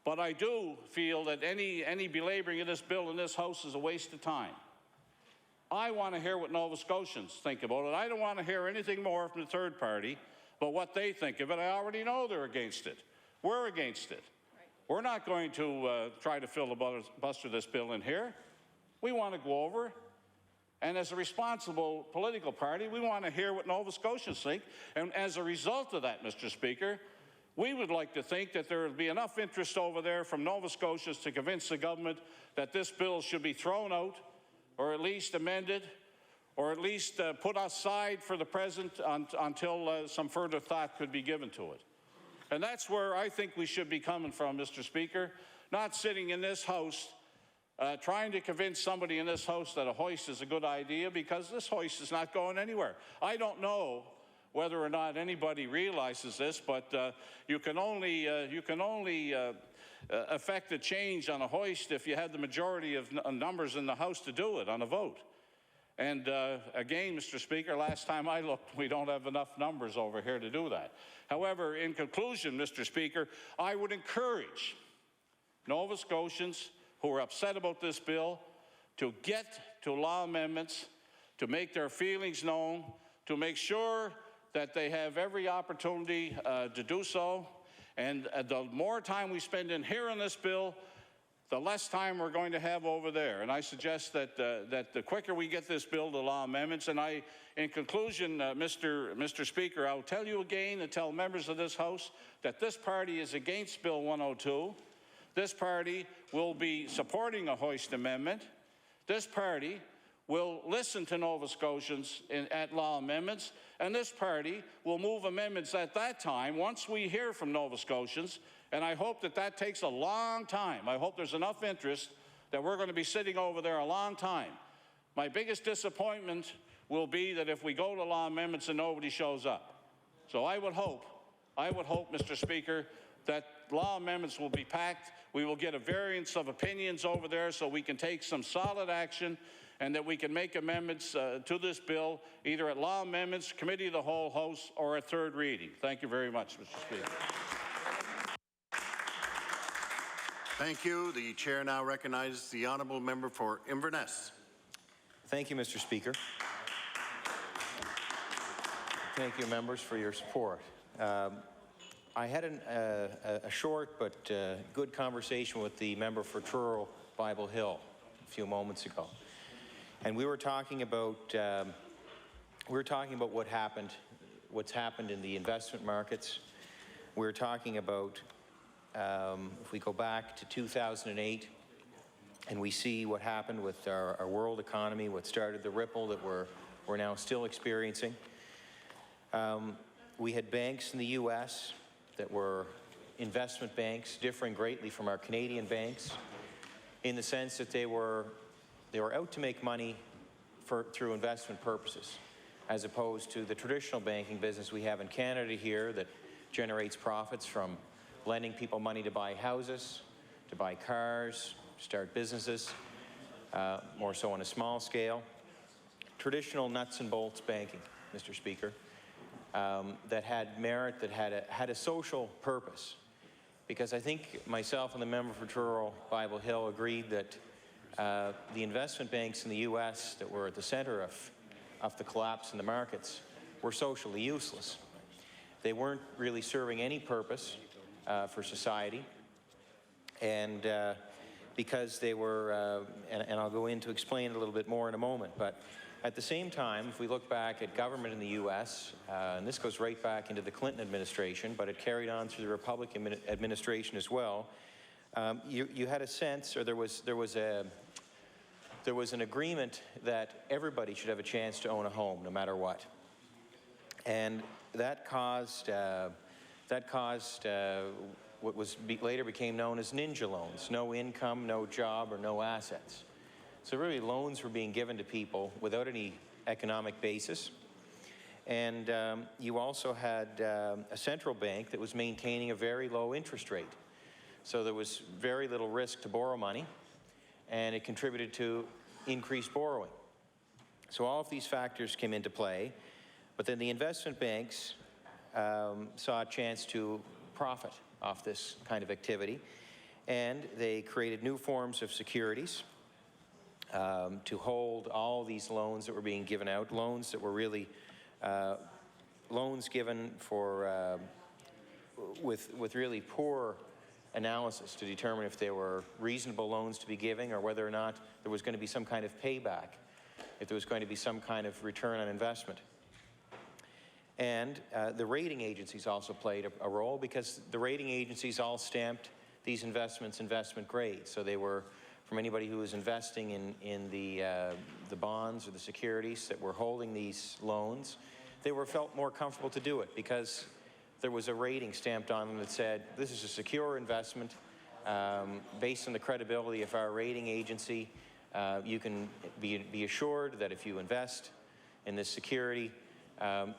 But I do feel that any belaboring of this bill in this House is a waste of time. I want to hear what Nova Scotians think about it. I don't want to hear anything more from the third party about what they think of it. I already know they're against it. We're against it. Right. We're not going to try to filibuster this bill in here. We want to go over, and as a responsible political party, we want to hear what Nova Scotians think. And as a result of that, Mr. Speaker, we would like to think that there would be enough interest over there from Nova Scotians to convince the government that this bill should be thrown out, or at least amended, or at least put aside for the present until some further thought could be given to it. And that's where I think we should be coming from, Mr. Speaker, not sitting in this House trying to convince somebody in this House that a hoist is a good idea, because this hoist is not going anywhere. I don't know whether or not anybody realizes this, but you can only affect a change on a hoist if you had the majority of numbers in the House to do it on a vote. And again, Mr. Speaker, last time I looked, we don't have enough numbers over here to do that. However, in conclusion, Mr. Speaker, I would encourage Nova Scotians who are upset about this bill to get to law amendments, to make their feelings known, to make sure that they have every opportunity to do so. And the more time we spend in here on this bill, the less time we're going to have over there. And I suggest that the quicker we get this bill to law amendments, and in conclusion, Mr. Speaker, I'll tell you again and tell members of this House that this party is against Bill 102. This party will be supporting a hoist amendment. This party will listen to Nova Scotians at law amendments, and this party will move amendments at that time once we hear from Nova Scotians, and I hope that takes a long time. I hope there's enough interest that we're going to be sitting over there a long time. My biggest disappointment will be that if we go to law amendments and nobody shows up. So I would hope, Mr. Speaker, that law amendments will be packed. We will get a variance of opinions over there so we can take some solid action, and that we can make amendments to this bill, either at law amendments, committee of the whole House, or at third reading. Thank you very much, Mr. Speaker. Thank you. The chair now recognizes the honourable member for Inverness. Thank you, Mr. Speaker. Thank you, members, for your support. I had a short but good conversation with the member for Truro Bible Hill a few moments ago, and we were talking about what's happened in the investment markets. We were talking about if we go back to 2008, and we see what happened with our world economy, what started the ripple that we're now still experiencing. We had banks in the U.S. that were investment banks, differing greatly from our Canadian banks, in the sense that they were out to make money through investment purposes, as opposed to the traditional banking business we have in Canada here that generates profits from lending people money to buy houses, to buy cars, start businesses, more so on a small scale. Traditional nuts and bolts banking, Mr. Speaker, that had merit, that had a social purpose. Because I think myself and the member for Truro Bible Hill agreed that the investment banks in the U.S. that were at the center of the collapse in the markets were socially useless. They weren't really serving any purpose for society, and because they were, and I'll go in to explain a little bit more in a moment, but at the same time, if we look back at government in the U.S., and this goes right back into the Clinton administration, but it carried on through the Republican administration as well, you had a sense, or there was an agreement that everybody should have a chance to own a home, no matter what, and that caused what later became known as ninja loans: no income, no job, or no assets. So really, loans were being given to people without any economic basis. And you also had a central bank that was maintaining a very low interest rate. So there was very little risk to borrow money, and it contributed to increased borrowing. So all of these factors came into play, but then the investment banks saw a chance to profit off this kind of activity, and they created new forms of securities to hold all these loans that were being given out, loans that were really loans given for with really poor analysis to determine if they were reasonable loans to be giving, or whether or not there was going to be some kind of payback, if there was going to be some kind of return on investment. And the rating agencies also played a role, because the rating agencies all stamped these investments investment grade. So they were, from anybody who was investing in the bonds or the securities that were holding these loans, they felt more comfortable to do it, because there was a rating stamped on them that said, this is a secure investment. Based on the credibility of our rating agency, you can be assured that if you invest in this security,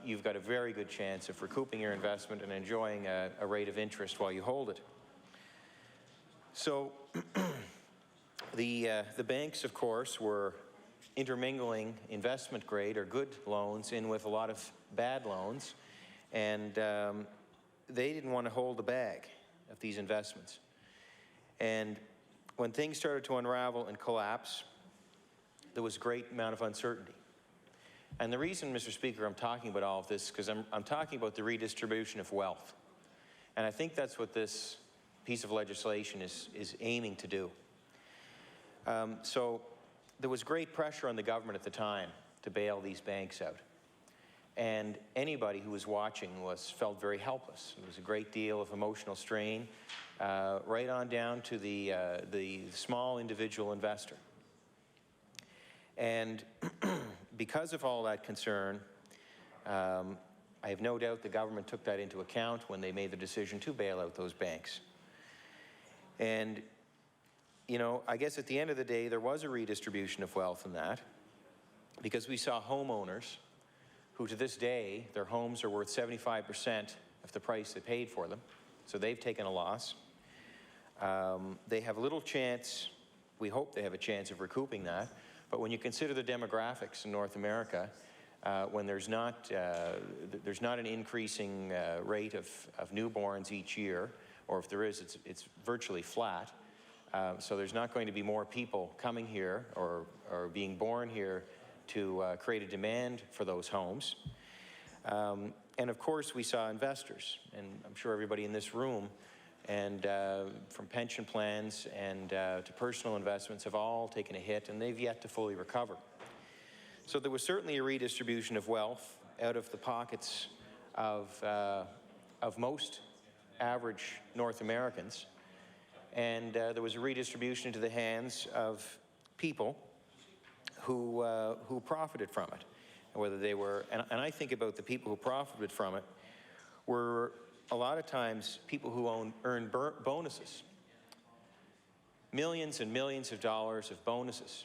you've got a very good chance of recouping your investment and enjoying a rate of interest while you hold it. So the banks, of course, were intermingling investment grade or good loans in with a lot of bad loans, and they didn't want to hold the bag of these investments. And when things started to unravel and collapse, there was a great amount of uncertainty. And the reason, Mr. Speaker, I'm talking about all of this, because I'm talking about the redistribution of wealth. And I think that's what this piece of legislation is aiming to do. So there was great pressure on the government at the time to bail these banks out. And anybody who was watching felt very helpless. There was a great deal of emotional strain, right on down to the small individual investor. And because of all that concern, I have no doubt the government took that into account when they made the decision to bail out those banks. And, you know, I guess at the end of the day, there was a redistribution of wealth in that, because we saw homeowners who, to this day, their homes are worth 75% of the price they paid for them. So they've taken a loss. They have little chance, we hope they have a chance of recouping that. But when you consider the demographics in North America, when there's not an increasing rate of newborns each year, or if there is, it's virtually flat. So there's not going to be more people coming here or being born here to create a demand for those homes. And of course, we saw investors, and I'm sure everybody in this room, and from pension plans and to personal investments, have all taken a hit, and they've yet to fully recover. So there was certainly a redistribution of wealth out of the pockets of most average North Americans, and there was a redistribution into the hands of people who profited from it. And whether they were, and I think about the people who profited from it, were a lot of times people who earned bonuses. Millions and millions of dollars of bonuses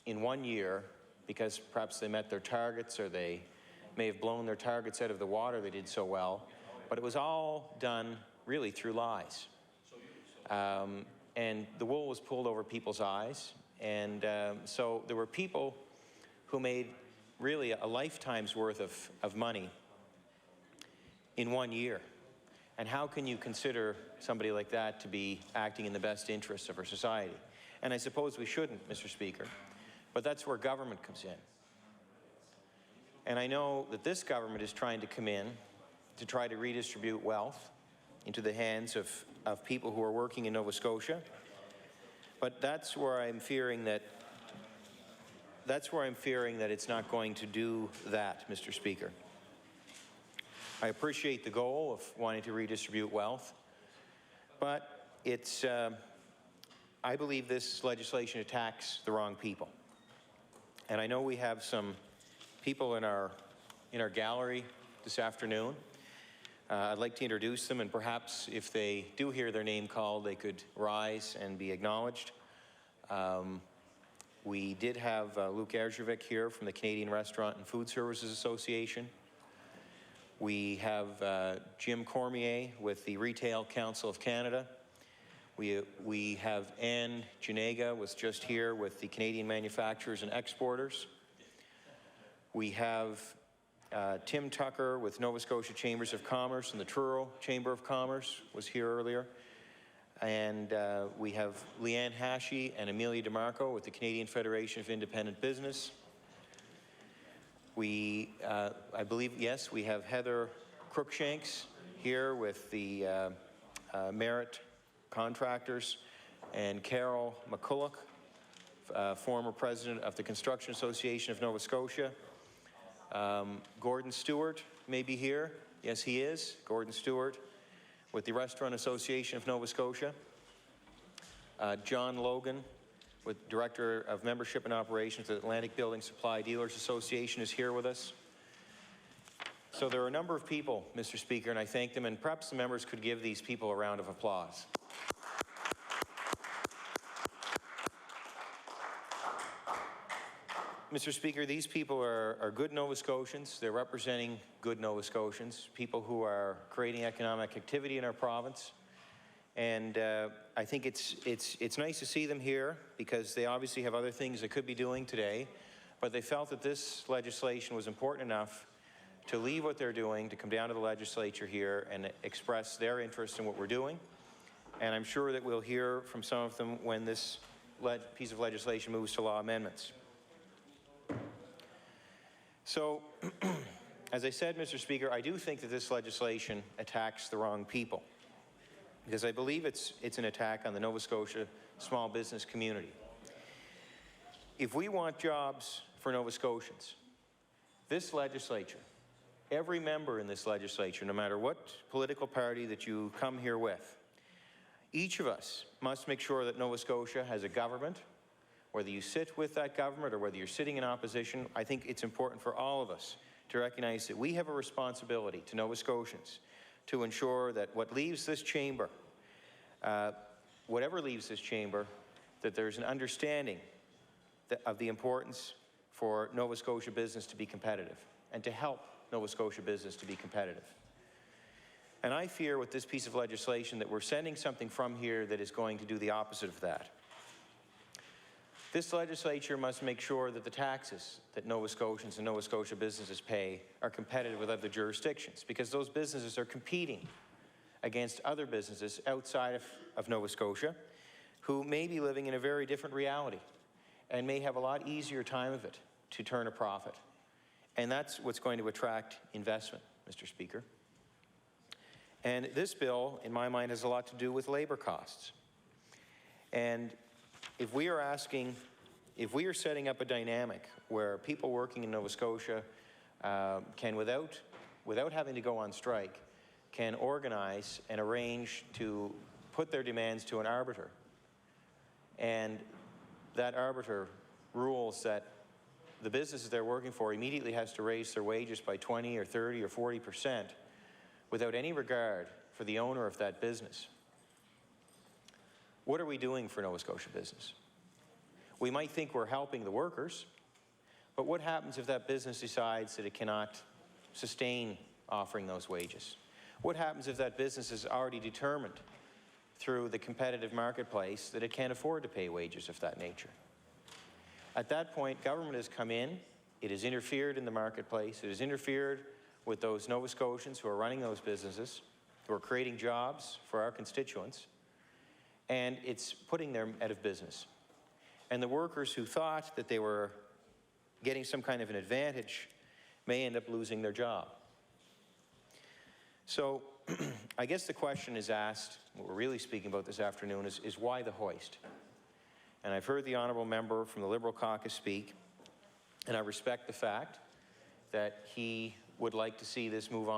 in 1 year because perhaps they met their targets or they may have blown their targets out of the water, they did so well. But it was all done really through lies. And the wool was pulled over people's eyes. And so there were people who made really a lifetime's worth of money in 1 year. And how can you consider somebody like that to be acting in the best interests of our society? And I suppose we shouldn't, Mr. Speaker, but that's where government comes in. And I know that this government is trying to come in to try to redistribute wealth into the hands of people who are working in Nova Scotia. But that's where I'm fearing that it's not going to do that, Mr. Speaker. I appreciate the goal of wanting to redistribute wealth, but it's, I believe this legislation attacks the wrong people. And I know we have some people in our gallery this afternoon. I'd like to introduce them, and perhaps if they do hear their name called, they could rise and be acknowledged. We did have Luc Erjovic here from the Canadian Restaurant and Food Services Association. We have Jim Cormier with the Retail Council of Canada. We have Anne Janega was just here with the Canadian Manufacturers and Exporters. We have Tim Tucker with Nova Scotia Chambers of Commerce and the Truro Chamber of Commerce was here earlier. And we have Leanne Hashi and Amelia DeMarco with the Canadian Federation of Independent Business. We, I believe, yes, we have Heather Crookshanks here with the Merit Contractors, and Carol McCulloch, former president of the Construction Association of Nova Scotia. Gordon Stewart may be here. Yes, he is. Gordon Stewart with the Restaurant Association of Nova Scotia. John Logan, with Director of Membership and Operations at Atlantic Building Supply Dealers Association, is here with us. So there are a number of people, Mr. Speaker, and I thank them, and perhaps the members could give these people a round of applause. Mr. Speaker, these people are good Nova Scotians. They're representing good Nova Scotians, people who are creating economic activity in our province. And I think it's nice to see them here because they obviously have other things they could be doing today, but they felt that this legislation was important enough to leave what they're doing, to come down to the legislature here and express their interest in what we're doing. And I'm sure that we'll hear from some of them when this piece of legislation moves to law amendments. So, as I said, Mr. Speaker, I do think that this legislation attacks the wrong people, because I believe it's an attack on the Nova Scotia small business community. If we want jobs for Nova Scotians, this legislature, every member in this legislature, no matter what political party that you come here with, each of us must make sure that Nova Scotia has a government. Whether you sit with that government or whether you're sitting in opposition, I think it's important for all of us to recognize that we have a responsibility to Nova Scotians to ensure that what leaves this chamber, whatever leaves this chamber, that there's an understanding of the importance for Nova Scotia business to be competitive and to help Nova Scotia business to be competitive. And I fear with this piece of legislation that we're sending something from here that is going to do the opposite of that. This legislature must make sure that the taxes that Nova Scotians and Nova Scotia businesses pay are competitive with other jurisdictions, because those businesses are competing against other businesses outside of Nova Scotia who may be living in a very different reality and may have a lot easier time of it to turn a profit. And that's what's going to attract investment, Mr. Speaker. And this bill, in my mind, has a lot to do with labor costs. And if we are setting up a dynamic where people working in Nova Scotia can, without having to go on strike, can organize and arrange to put their demands to an arbiter, and that arbiter rules that the businesses they're working for immediately has to raise their wages by 20 or 30 or 40%, without any regard for the owner of that business, what are we doing for Nova Scotia business? We might think we're helping the workers, but what happens if that business decides that it cannot sustain offering those wages? What happens if that business is already determined through the competitive marketplace that it can't afford to pay wages of that nature? At that point, government has come in, it has interfered in the marketplace, it has interfered with those Nova Scotians who are running those businesses, who are creating jobs for our constituents, and it's putting them out of business. And the workers who thought that they were getting some kind of an advantage may end up losing their job. So I guess the question is asked, what we're really speaking about this afternoon is why the hoist? And I've heard the honourable member from the Liberal caucus speak, and I respect the fact that he would like to see this move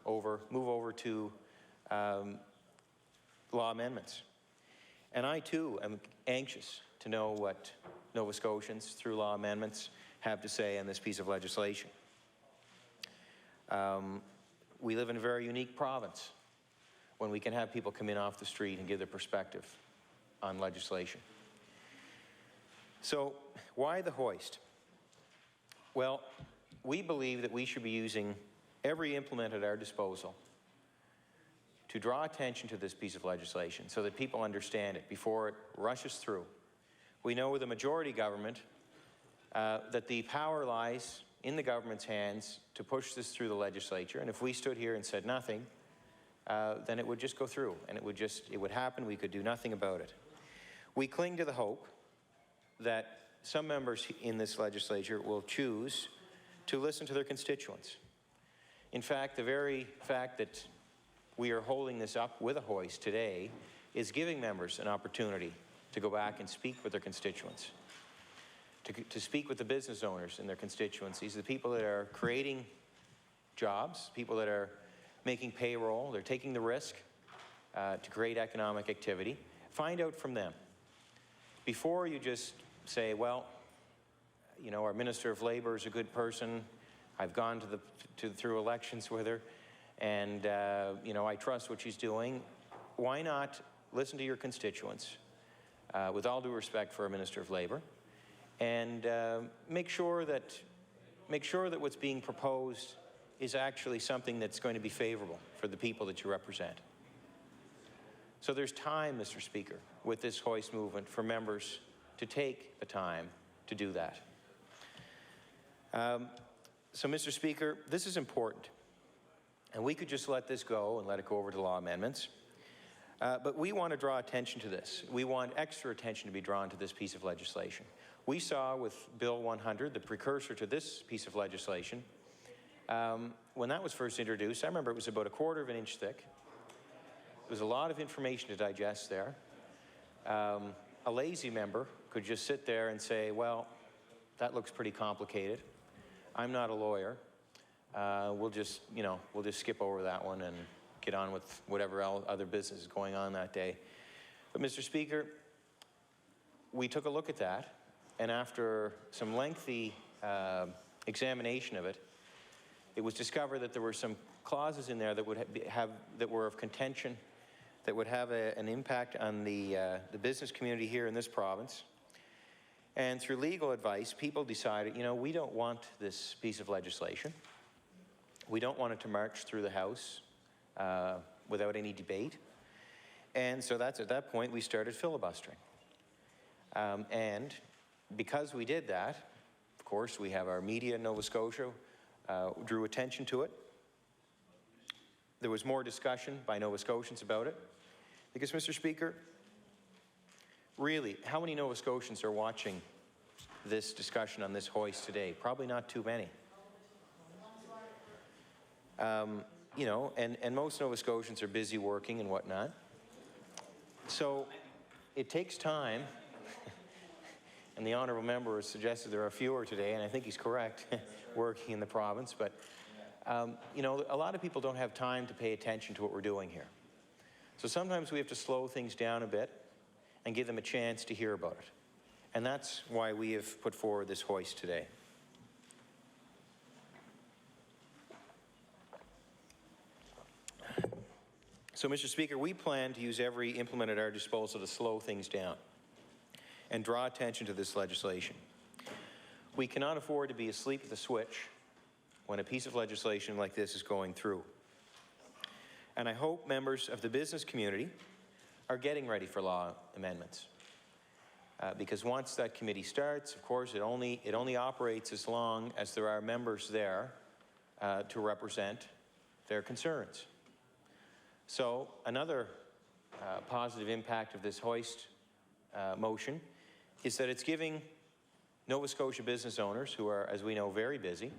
over to law amendments. And I too am anxious to know what Nova Scotians, through law amendments, have to say on this piece of legislation. We live in a very unique province when we can have people come in off the street and give their perspective on legislation. So why the hoist? Well, we believe that we should be using every implement at our disposal to draw attention to this piece of legislation so that people understand it before it rushes through. We know with a majority government that the power lies in the government's hands to push this through the legislature, and if we stood here and said nothing, then it would just go through, and it would happen. We could do nothing about it. We cling to the hope that some members in this legislature will choose to listen to their constituents. In fact, the very fact that we are holding this up with a hoist today is giving members an opportunity to go back and speak with their constituents, to speak with the business owners in their constituencies, the people that are creating jobs, people that are making payroll, they're taking the risk to create economic activity. Find out from them. Before you just say, well, you know, our Minister of Labour is a good person, I've gone through elections with her, and you know, I trust what she's doing. Why not listen to your constituents, with all due respect for a Minister of Labour, and make sure that what's being proposed is actually something that's going to be favourable for the people that you represent. So there's time, Mr. Speaker, with this hoist movement for members to take the time to do that. So, Mr. Speaker, this is important, and we could just let this go and let it go over to law amendments, but we want to draw attention to this. We want extra attention to be drawn to this piece of legislation. We saw with Bill 100, the precursor to this piece of legislation, when that was first introduced, I remember it was about 1/4 of an inch thick. There was a lot of information to digest there. A lazy member could just sit there and say, well, that looks pretty complicated. I'm not a lawyer. We'll just skip over that one and get on with whatever other business is going on that day. But Mr. Speaker, we took a look at that, and after some lengthy examination of it, it was discovered that there were some clauses in there that that were of contention, that would have an impact on the business community here in this province. And through legal advice, people decided, you know, we don't want this piece of legislation. We don't want it to march through the House without any debate. And so at that point, we started filibustering. And because we did that, of course, we have our media in Nova Scotia drew attention to it. There was more discussion by Nova Scotians about it. Because, Mr. Speaker, really, how many Nova Scotians are watching this discussion on this hoist today? Probably not too many. You know, and most Nova Scotians are busy working and whatnot. So it takes time, and the honourable member has suggested there are fewer today, and I think he's correct, working in the province, but you know, a lot of people don't have time to pay attention to what we're doing here. So sometimes we have to slow things down a bit and give them a chance to hear about it. And that's why we have put forward this hoist today. So, Mr. Speaker, we plan to use every implement at our disposal to slow things down and draw attention to this legislation. We cannot afford to be asleep at the switch when a piece of legislation like this is going through. And I hope members of the business community are getting ready for law amendments. Because once that committee starts, of course, it only operates as long as there are members there to represent their concerns. So another positive impact of this hoist motion is that it's giving Nova Scotia business owners, who are, as we know, very busy,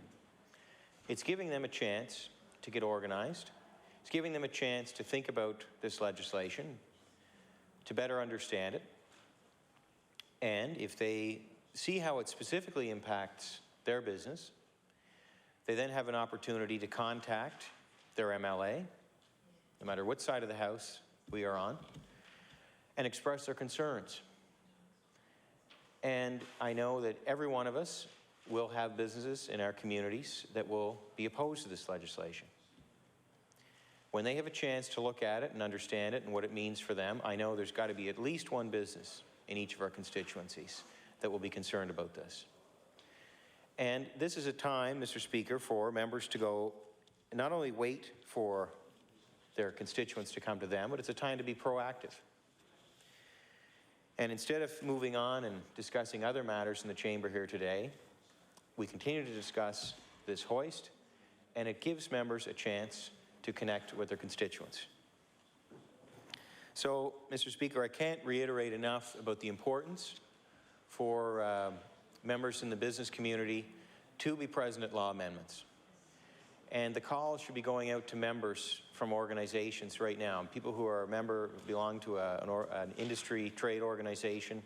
it's giving them a chance to get organized. It's giving them a chance to think about this legislation, to better understand it, and if they see how it specifically impacts their business, they then have an opportunity to contact their MLA, no matter what side of the House we are on, and express their concerns. And I know that every one of us will have businesses in our communities that will be opposed to this legislation. When they have a chance to look at it and understand it and what it means for them, I know there's got to be at least one business in each of our constituencies that will be concerned about this. And this is a time, Mr. Speaker, for members to go, not only wait for their constituents to come to them, but it's a time to be proactive. And instead of moving on and discussing other matters in the chamber here today, we continue to discuss this hoist, and it gives members a chance to connect with their constituents. So, Mr. Speaker, I can't reiterate enough about the importance for members in the business community to be present at law amendments. And the call should be going out to members from organizations right now, people who are belong to an industry trade organization.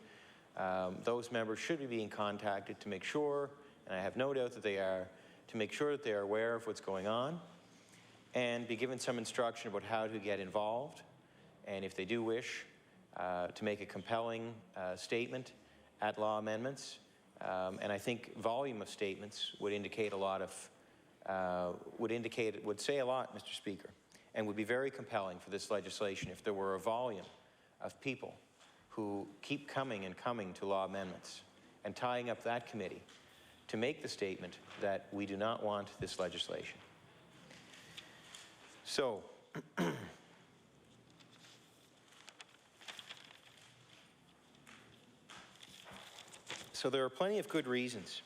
Those members should be being contacted to make sure, and I have no doubt that they are, to make sure that they are aware of what's going on and be given some instruction about how to get involved, and if they do wish to make a compelling statement at law amendments. And I think volume of statements would indicate a lot of would say a lot, Mr. Speaker, and would be very compelling for this legislation if there were a volume of people who keep coming and coming to law amendments and tying up that committee to make the statement that we do not want this legislation. So, there are plenty of good reasons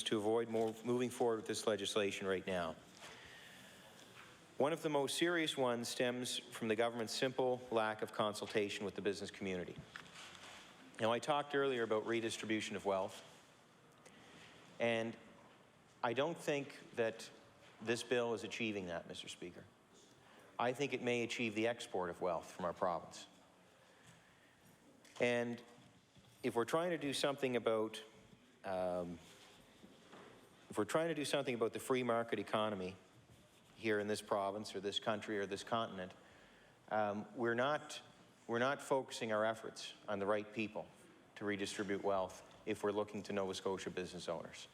to avoid moving forward with this legislation right now. One of the most serious ones stems from the government's simple lack of consultation with the business community. Now, I talked earlier about redistribution of wealth, and I don't think that this bill is achieving that, Mr. Speaker. I think it may achieve the export of wealth from our province. And if we're trying to do something about the free market economy here in this province or this country or this continent, we're not focusing our efforts on the right people to redistribute wealth if we're looking to Nova Scotia business owners.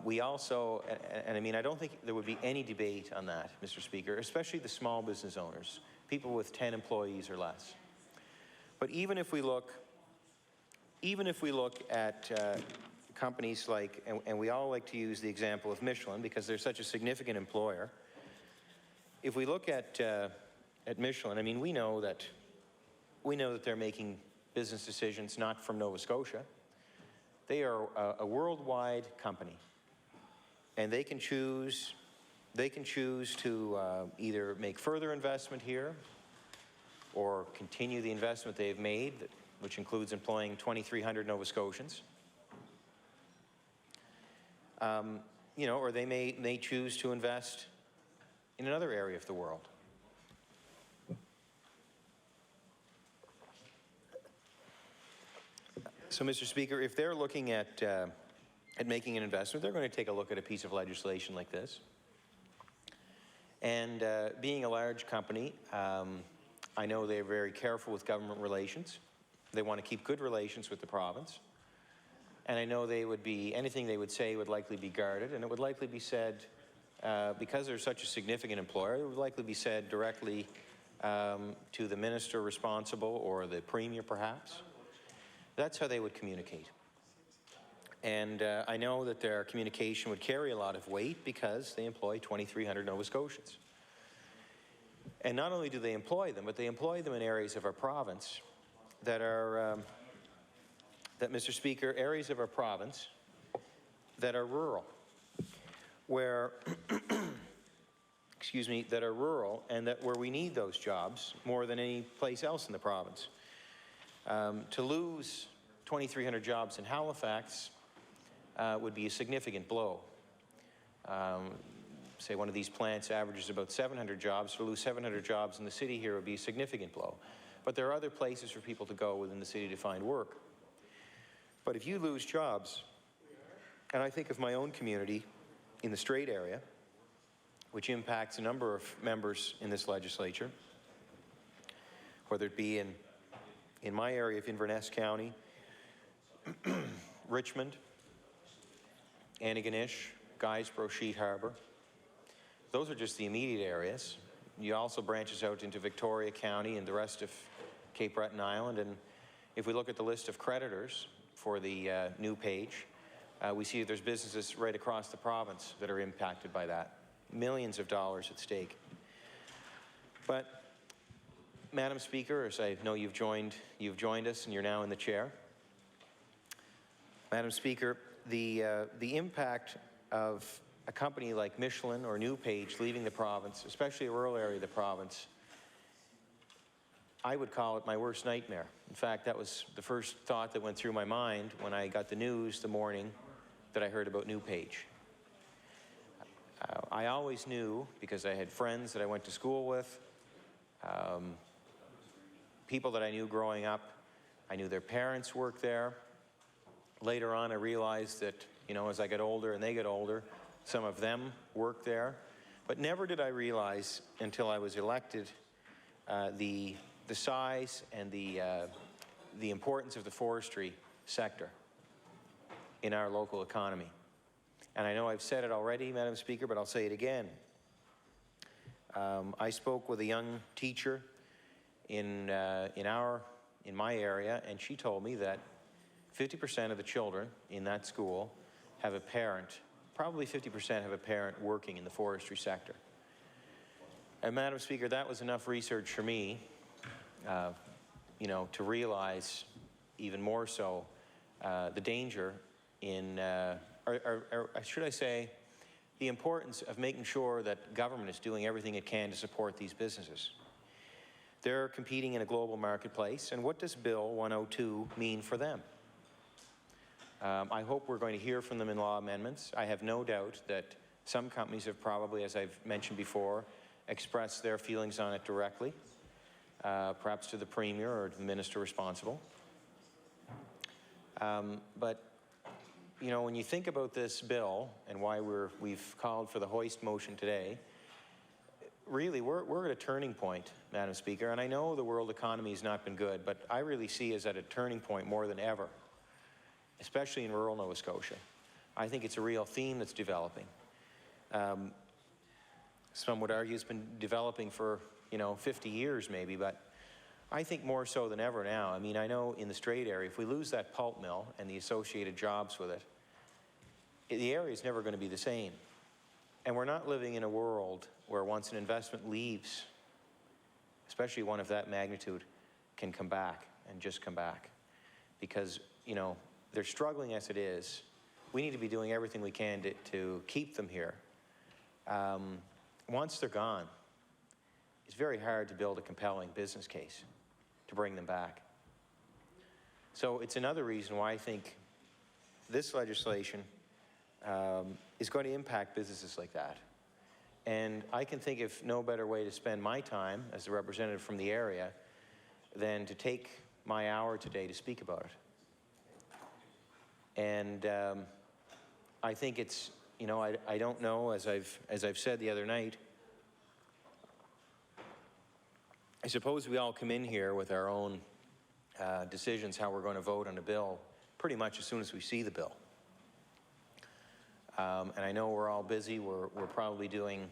We also, and I mean, I don't think there would be any debate on that, Mr. Speaker, especially the small business owners, people with 10 employees or less. But even if we look at companies like, and we all like to use the example of Michelin because they're such a significant employer. If we look at Michelin, I mean, we know that they're making business decisions not from Nova Scotia. They are a worldwide company, and they can choose to either make further investment here or continue the investment they've made, which includes employing 2,300 Nova Scotians. You know, or they may choose to invest in another area of the world. So, Mr. Speaker, if they're looking at making an investment, they're going to take a look at a piece of legislation like this. And being a large company, I know they're very careful with government relations. They want to keep good relations with the province. And I know they would be, anything they would say would likely be guarded, and it would likely be said because they're such a significant employer, it would likely be said directly to the minister responsible or the premier, perhaps. That's how they would communicate. And I know that their communication would carry a lot of weight because they employ 2,300 Nova Scotians. And not only do they employ them, but they employ them in areas of our province that are, Mr. Speaker, areas of our province that are rural, where, excuse me, that are rural and where we need those jobs more than any place else in the province. To lose 2,300 jobs in Halifax would be a significant blow. Say one of these plants averages about 700 jobs. To lose 700 jobs in the city here would be a significant blow. But there are other places for people to go within the city to find work. But if you lose jobs, and I think of my own community in the Strait area, which impacts a number of members in this legislature, whether it be in my area of Inverness County, Richmond, Antigonish, Guysborough, Sheet Harbour. Those are just the immediate areas. You also branches out into Victoria County and the rest of Cape Breton Island. And if we look at the list of creditors for the new page, we see that there's businesses right across the province that are impacted by that. Millions of dollars at stake. But, Madam Speaker, as I know you've joined us and you're now in the chair. Madam Speaker, the impact of a company like Michelin or New Page leaving the province, especially a rural area of the province, I would call it my worst nightmare. In fact, that was the first thought that went through my mind when I got the news the morning that I heard about New Page. I always knew, because I had friends that I went to school with, people that I knew growing up, I knew their parents worked there. Later on, I realized that, you know, as I got older and they got older, some of them worked there. But never did I realize until I was elected the size and the importance of the forestry sector in our local economy. And I know I've said it already, Madam Speaker, but I'll say it again. I spoke with a young teacher in my area, and she told me that 50% of the children in that school have a parent, probably 50% have a parent working in the forestry sector. And Madam Speaker, that was enough research for me, you know, to realize even more so the danger in, or should I say, the importance of making sure that government is doing everything it can to support these businesses. They're competing in a global marketplace, and what does Bill 102 mean for them? I hope we're going to hear from them in law amendments. I have no doubt that some companies have probably, as I've mentioned before, expressed their feelings on it directly, perhaps to the Premier or the Minister responsible. But, you know, when you think about this bill and why we've called for the hoist motion today, really, we're at a turning point, Madam Speaker, and I know the world economy has not been good, but I really see us at a turning point more than ever, especially in rural Nova Scotia. I think it's a real theme that's developing. Some would argue it's been developing for, you know, 50 years maybe, but I think more so than ever now. I mean, I know in the Strait area, if we lose that pulp mill and the associated jobs with it, the area is never going to be the same. And we're not living in a world where once an investment leaves, especially one of that magnitude, can come back and just come back. Because, you know, they're struggling as it is. We need to be doing everything we can to keep them here. Once they're gone, it's very hard to build a compelling business case to bring them back. So it's another reason why I think this legislation is going to impact businesses like that. And I can think of no better way to spend my time as a representative from the area than to take my hour today to speak about it. And I think it's, you know, I don't know, as I've said the other night, I suppose we all come in here with our own decisions how we're going to vote on a bill pretty much as soon as we see the bill. And I know we're all busy. We're probably doing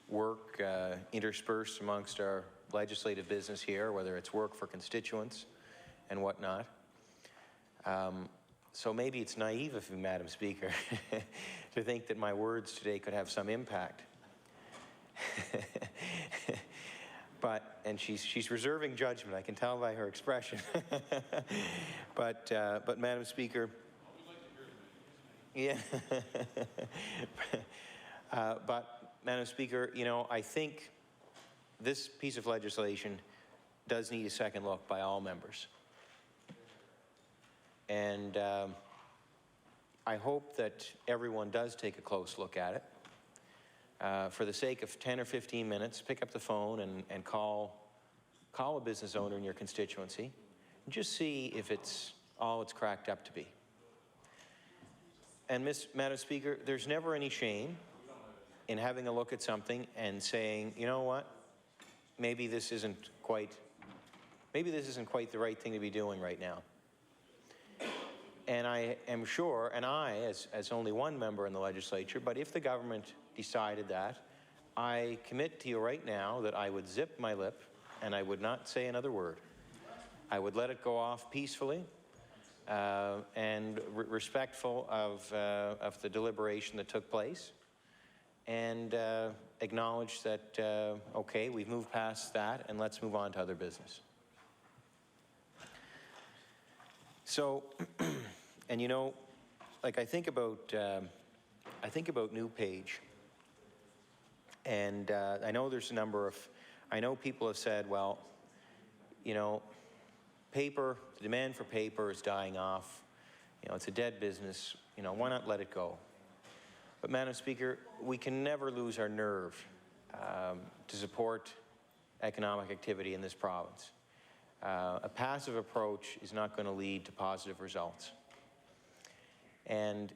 work interspersed amongst our legislative business here, whether it's work for constituents and whatnot. So maybe it's naive of you, Madam Speaker, to think that my words today could have some impact. And she's reserving judgment. I can tell by her expression. But Madam Speaker, yeah. But Madam Speaker, you know, I think this piece of legislation does need a second look by all members. And I hope that everyone does take a close look at it. For the sake of 10 or 15 minutes, pick up the phone and call a business owner in your constituency and just see if it's all it's cracked up to be. And Madam Speaker, there's never any shame in having a look at something and saying, you know what, maybe this isn't quite the right thing to be doing right now. And I am sure, and as only one member in the legislature, but if the government decided that, I commit to you right now that I would zip my lip and I would not say another word. I would let it go off peacefully and respectful of the deliberation that took place, and acknowledge that, okay, we've moved past that and let's move on to other business. So, and you know, like I think about New Page, and I know there's a number of, I know people have said, well, you know, paper, the demand for paper is dying off. You know, it's a dead business. You know, why not let it go? But Madam Speaker, we can never lose our nerve to support economic activity in this province. A passive approach is not going to lead to positive results. And,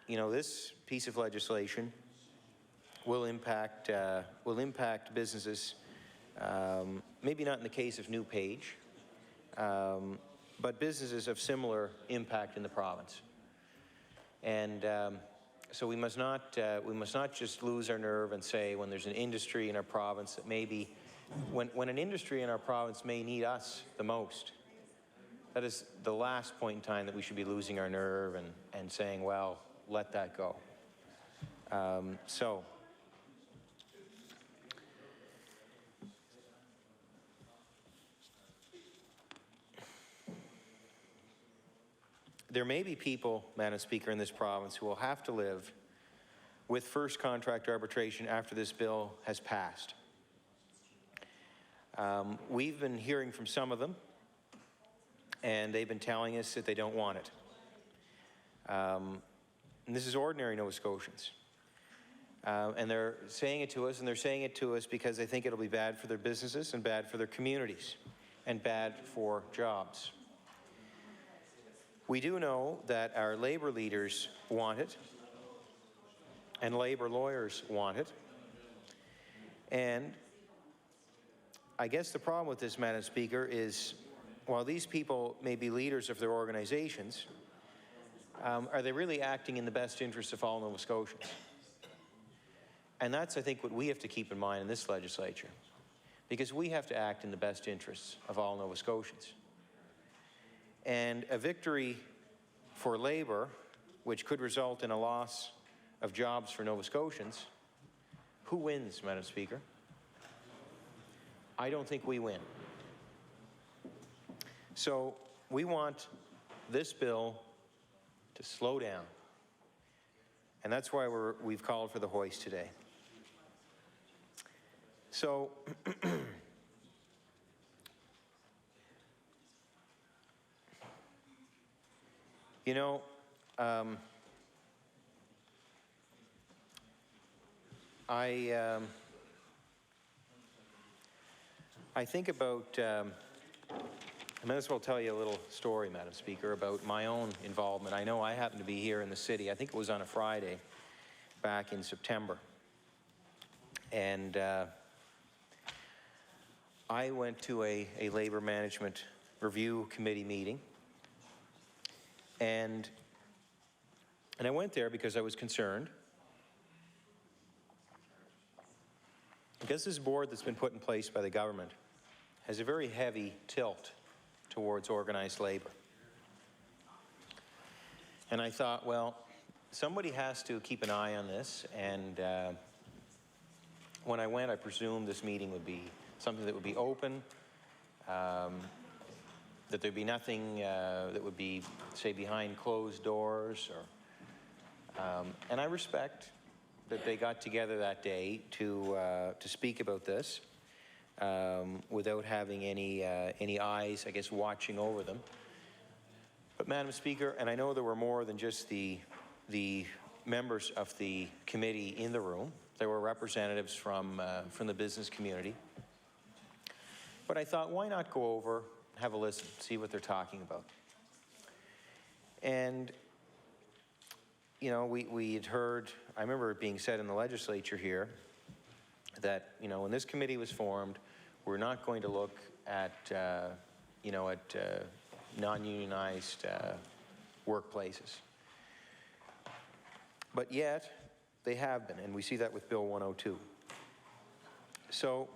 you know, this piece of legislation will impact businesses, maybe not in the case of New Page, but businesses of similar impact in the province. And so we must not just lose our nerve and say, when there's an industry in our province that maybe, when an industry in our province may need us the most, that is the last point in time that we should be losing our nerve and saying, well, let that go. So there may be people, Madam Speaker, in this province who will have to live with first contract arbitration after this bill has passed. We've been hearing from some of them, and they've been telling us that they don't want it. And this is ordinary Nova Scotians. And they're saying it to us, and they're saying it to us because they think it'll be bad for their businesses and bad for their communities and bad for jobs. We do know that our labor leaders want it, and labor lawyers want it. And I guess the problem with this, Madam Speaker, is while these people may be leaders of their organizations, are they really acting in the best interests of all Nova Scotians? And that's, I think, what we have to keep in mind in this legislature, because we have to act in the best interests of all Nova Scotians. And a victory for Labour, which could result in a loss of jobs for Nova Scotians, who wins, Madam Speaker? I don't think we win. So we want this bill to slow down. And that's why we've called for the hoist today. So you know, I think about, I might as well tell you a little story, Madam Speaker, about my own involvement. I know I happened to be here in the city. I think it was on a Friday back in September. And I went to a Labour Management Review Committee meeting. And And I went there because I was concerned. Because this board that's been put in place by the government has a very heavy tilt towards organized labor. And I thought, well, somebody has to keep an eye on this, and when I went, I presumed this meeting would be something that would be open, that there'd be nothing that would be, say, behind closed doors, or, and I respect that they got together that day to speak about this without having any eyes, I guess, watching over them. But Madam Speaker, and I know there were more than just the members of the committee in the room. There were representatives from the business community. But I thought, why not go over, have a listen, see what they're talking about. And, you know, we had heard, I remember it being said in the legislature here, that, you know, when this committee was formed, we're not going to look at, you know, at non-unionized workplaces. But yet, they have been, and we see that with Bill 102. So,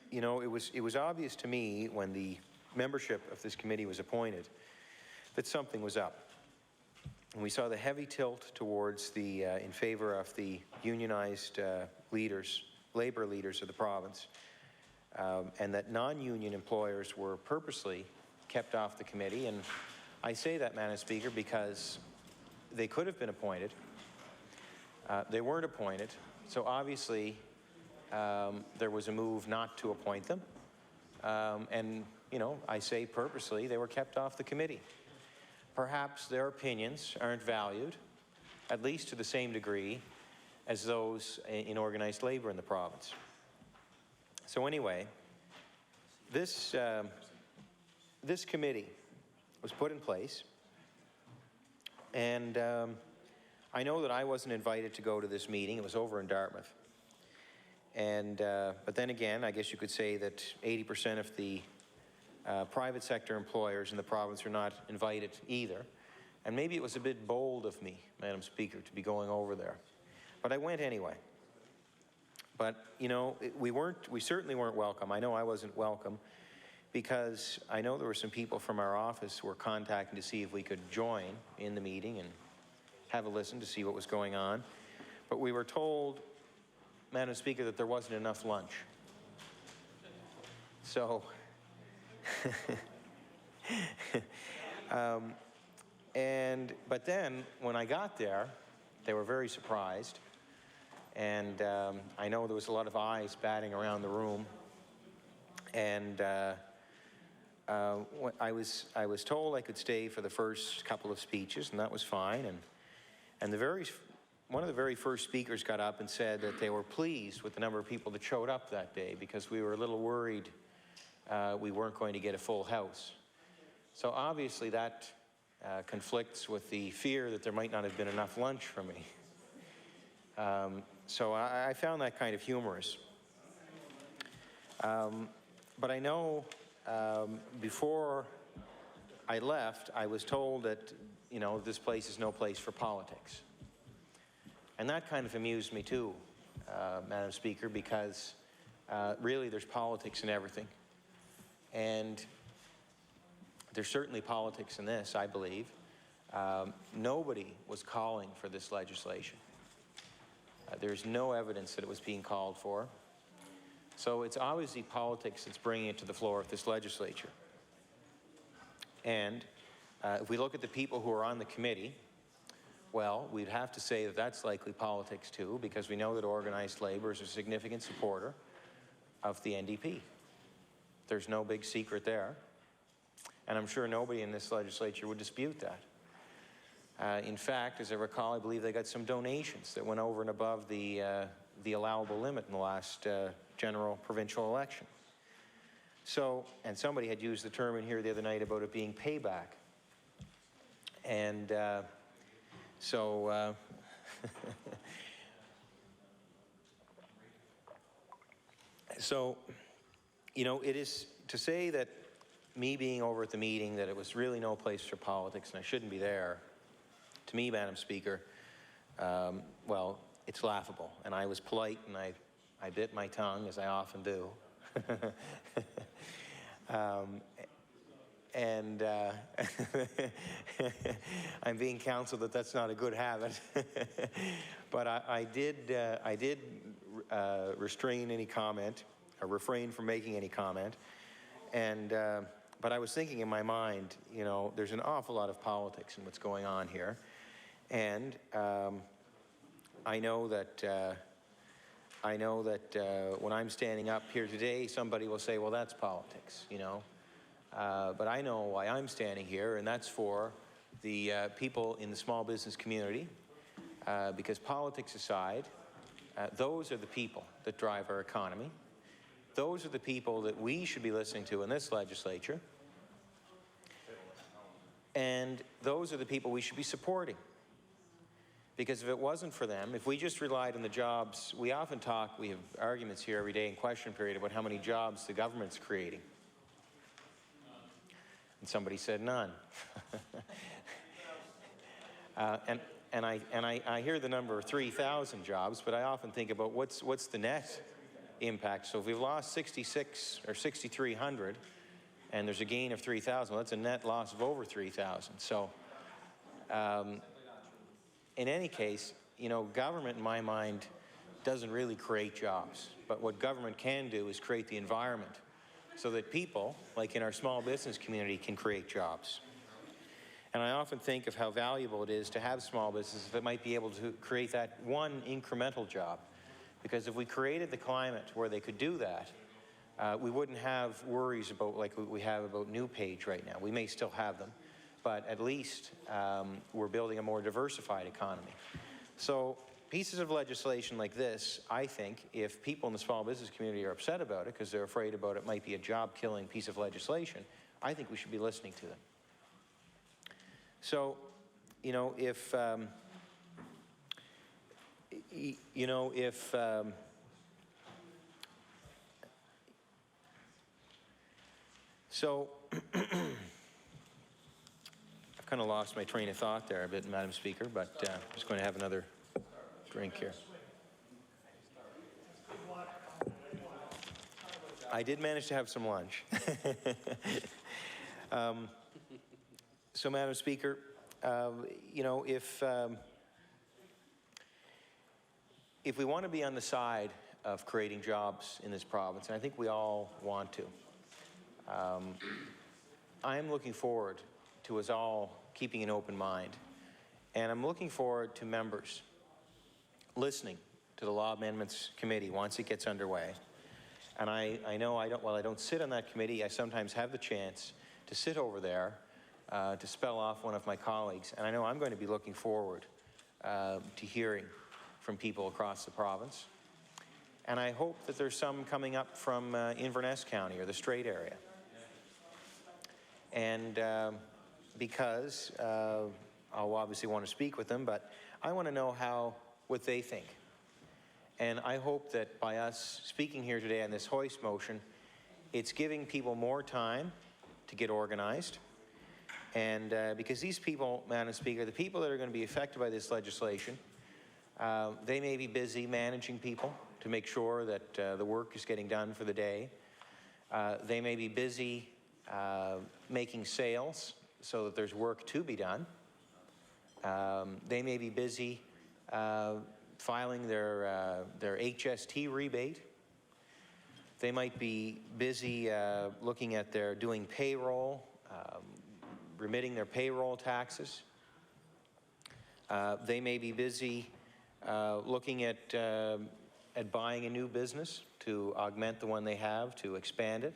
you know, it was obvious to me when the membership of this committee was appointed that something was up. And we saw the heavy tilt towards the, in favor of the unionized leaders, labor leaders of the province, and that non-union employers were purposely kept off the committee. And I say that, Madam Speaker, because they could have been appointed. They weren't appointed, so obviously there was a move not to appoint them. And, you know, I say purposely, they were kept off the committee. Perhaps their opinions aren't valued, at least to the same degree as those in organized labor in the province. So anyway, this committee was put in place, and I know that I wasn't invited to go to this meeting. It was over in Dartmouth. And, but then again, I guess you could say that 80% of the private sector employers in the province are not invited either. And maybe it was a bit bold of me, Madam Speaker, to be going over there. But I went anyway. But, you know, we certainly weren't welcome. I know I wasn't welcome because I know there were some people from our office who were contacting to see if we could join in the meeting and have a listen to see what was going on. But we were told, Madam Speaker, that there wasn't enough lunch. So, but then when I got there, they were very surprised. And I know there was a lot of eyes batting around the room. And I was told I could stay for the first couple of speeches, and that was fine. And one of the very first speakers got up and said that they were pleased with the number of people that showed up that day because we were a little worried we weren't going to get a full house. So obviously that conflicts with the fear that there might not have been enough lunch for me. So I found that kind of humorous. But I know before I left, I was told that, you know, this place is no place for politics. And that kind of amused me too, Madam Speaker, because really there's politics in everything. And there's certainly politics in this, I believe. Nobody was calling for this legislation. There's no evidence that it was being called for. So it's obviously politics that's bringing it to the floor of this legislature. And if we look at the people who are on the committee, well, we'd have to say that that's likely politics too, because we know that organized labor is a significant supporter of the NDP. There's no big secret there. And I'm sure nobody in this legislature would dispute that. In fact, as I recall, I believe they got some donations that went over and above the allowable limit in the last general provincial election. So, and somebody had used the term in here the other night about it being payback. And so, so, you know, it is to say that me being over at the meeting, that it was really no place for politics and I shouldn't be there, to me, Madam Speaker, well, it's laughable. And I was polite and I bit my tongue, as I often do. And I'm being counseled that that's not a good habit. But I did restrain any comment, or refrain from making any comment. And but I was thinking in my mind, you know, there's an awful lot of politics in what's going on here. And I know that when I'm standing up here today, somebody will say, well, that's politics, you know. But I know why I'm standing here, and that's for the people in the small business community, because politics aside, those are the people that drive our economy. Those are the people that we should be listening to in this legislature. And those are the people we should be supporting. Because if it wasn't for them, if we just relied on the jobs, we often talk, we have arguments here every day in question period about how many jobs the government's creating. And somebody said none. And I hear the number of 3,000 jobs, but I often think about what's the net impact. So if we've lost 66 or 6,300 and there's a gain of 3,000, well, that's a net loss of over 3,000. So in any case, you know, government in my mind doesn't really create jobs, but what government can do is create the environment so that people, like in our small business community, can create jobs. And I often think of how valuable it is to have small businesses that might be able to create that one incremental job. Because if we created the climate where they could do that, we wouldn't have worries about like we have about New Page right now. We may still have them, but at least we're building a more diversified economy. So pieces of legislation like this, I think, if people in the small business community are upset about it because they're afraid about it might be a job-killing piece of legislation, I think we should be listening to them. So, you know, if so I've kind of lost my train of thought there a bit, Madam Speaker, but I'm just going to have another drink here. I did manage to have some lunch. So, Madam Speaker, you know, if we want to be on the side of creating jobs in this province, and I think we all want to, I am looking forward to us all keeping an open mind. And I'm looking forward to members listening to the Law Amendments Committee once it gets underway. And I know while I don't sit on that committee, I sometimes have the chance to sit over there to spell off one of my colleagues. And I know I'm going to be looking forward to hearing from people across the province. And I hope that there's some coming up from Inverness County or the Strait area. And because I'll obviously want to speak with them, but I want to know what they think. And I hope that by us speaking here today on this hoist motion, it's giving people more time to get organized. And because these people, Madam Speaker, the people that are going to be affected by this legislation, they may be busy managing people to make sure that the work is getting done for the day. They may be busy making sales so that there's work to be done. They may be busy filing their HST rebate. They might be busy looking at doing payroll, remitting their payroll taxes. They may be busy looking at buying a new business to augment the one they have, to expand it.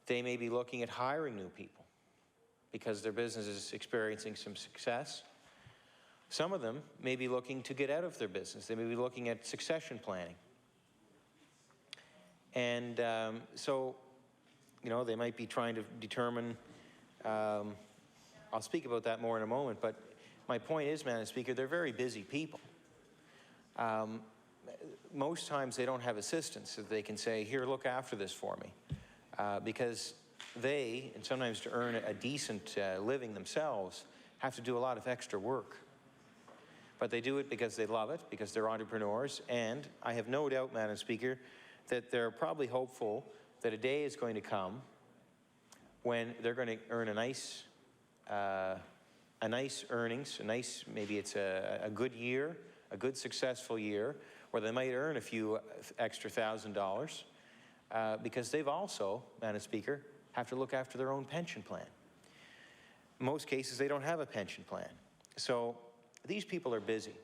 They may be looking at hiring new people because their business is experiencing some success. Some of them may be looking to get out of their business. They may be looking at succession planning. And so, you know, they might be trying to determine, I'll speak about that more in a moment, but my point is, Madam Speaker, they're very busy people. Most times they don't have assistants that they can say, here, look after this for me. Because they, and sometimes to earn a decent living themselves, have to do a lot of extra work. But they do it because they love it, because they're entrepreneurs, and I have no doubt, Madam Speaker, that they're probably hopeful that a day is going to come when they're going to earn a nice earnings, maybe it's a good year, a good successful year, where they might earn a few extra $1,000, because they've also, Madam Speaker, have to look after their own pension plan. In most cases, they don't have a pension plan. So these people are busy.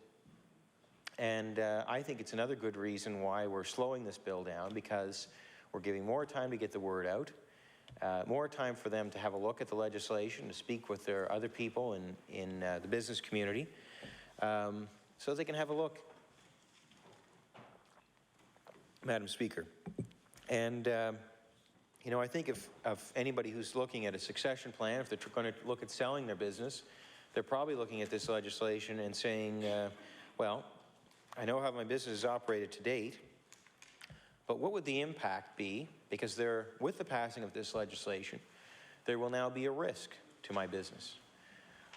And I think it's another good reason why we're slowing this bill down, because we're giving more time to get the word out, more time for them to have a look at the legislation, to speak with their other people in the business community, so they can have a look, Madam Speaker. And, you know, I think if anybody who's looking at a succession plan, if they're going to look at selling their business, they're probably looking at this legislation and saying, well, I know how my business is operated to date, but what would the impact be? Because with the passing of this legislation, there will now be a risk to my business.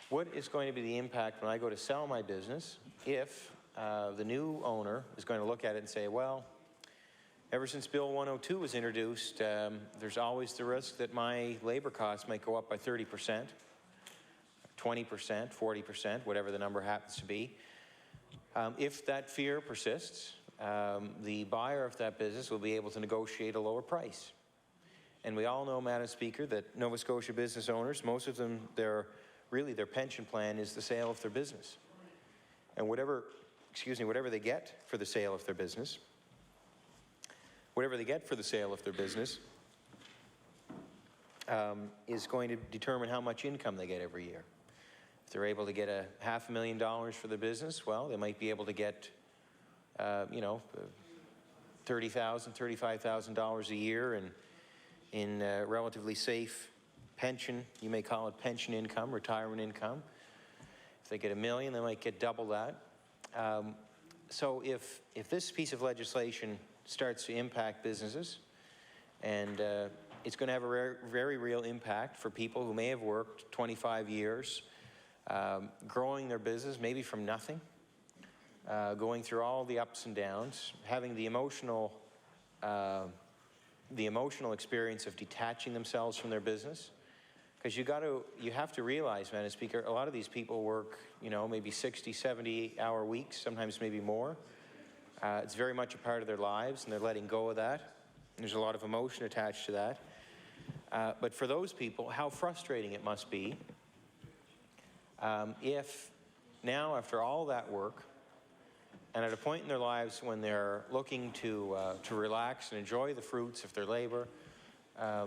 What is going to be the impact when I go to sell my business if the new owner is going to look at it and say, well, ever since Bill 102 was introduced, there's always the risk that my labor costs might go up by 30%, 20%, 40%, whatever the number happens to be. If that fear persists, the buyer of that business will be able to negotiate a lower price. And we all know, Madam Speaker, that Nova Scotia business owners, most of them, their pension plan is the sale of their business. And whatever they get for the sale of their business, is going to determine how much income they get every year. If they're able to get $500,000 for their business, well, they might be able to get, you know, $30,000, $35,000 a year in relatively safe pension. You may call it pension income, retirement income. If they get $1 million, they might get double that. So if this piece of legislation starts to impact businesses, and it's going to have a very real impact for people who may have worked 25 years, growing their business, maybe from nothing, going through all the ups and downs, having the emotional experience of detaching themselves from their business. Because you have to realize, Madam Speaker, a lot of these people work, you know, maybe 60, 70-hour weeks, sometimes maybe more. It's very much a part of their lives, and they're letting go of that. There's a lot of emotion attached to that. But for those people, how frustrating it must be if now, after all that work, and at a point in their lives when they're looking to relax and enjoy the fruits of their labor,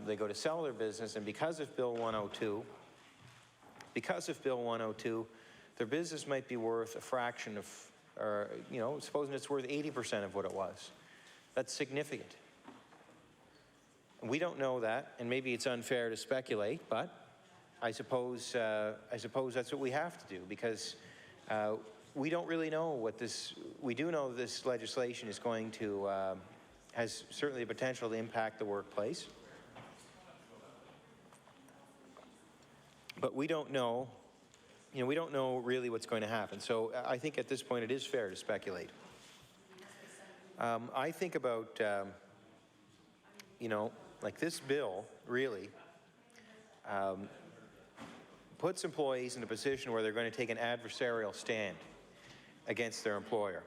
they go to sell their business, and because of Bill 102, their business might be worth a fraction of, or, you know, supposing it's worth 80% of what it was. That's significant. We don't know that, and maybe it's unfair to speculate, but I suppose that's what we have to do, because we don't really know what this. We do know this legislation is going to has certainly the potential to impact the workplace, but we don't know. You know, we don't know really what's going to happen. So I think at this point it is fair to speculate. I think about you know, like this bill really puts employees in a position where they're going to take an adversarial stand against their employer.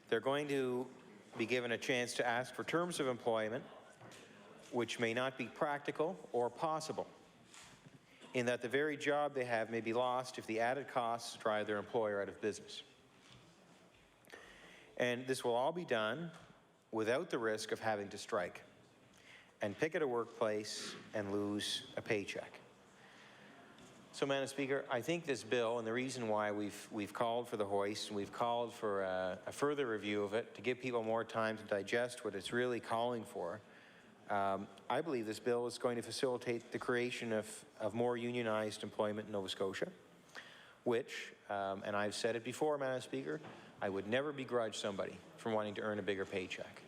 They're going to be given a chance to ask for terms of employment which may not be practical or possible, in that the very job they have may be lost if the added costs drive their employer out of business. And this will all be done without the risk of having to strike and picket a workplace and lose a paycheck. So, Madam Speaker, I think this bill, and the reason why we've called for the hoist, and we've called for a further review of it to give people more time to digest what it's really calling for, I believe this bill is going to facilitate the creation of more unionized employment in Nova Scotia, which, and I've said it before, Madam Speaker, I would never begrudge somebody from wanting to earn a bigger paycheck.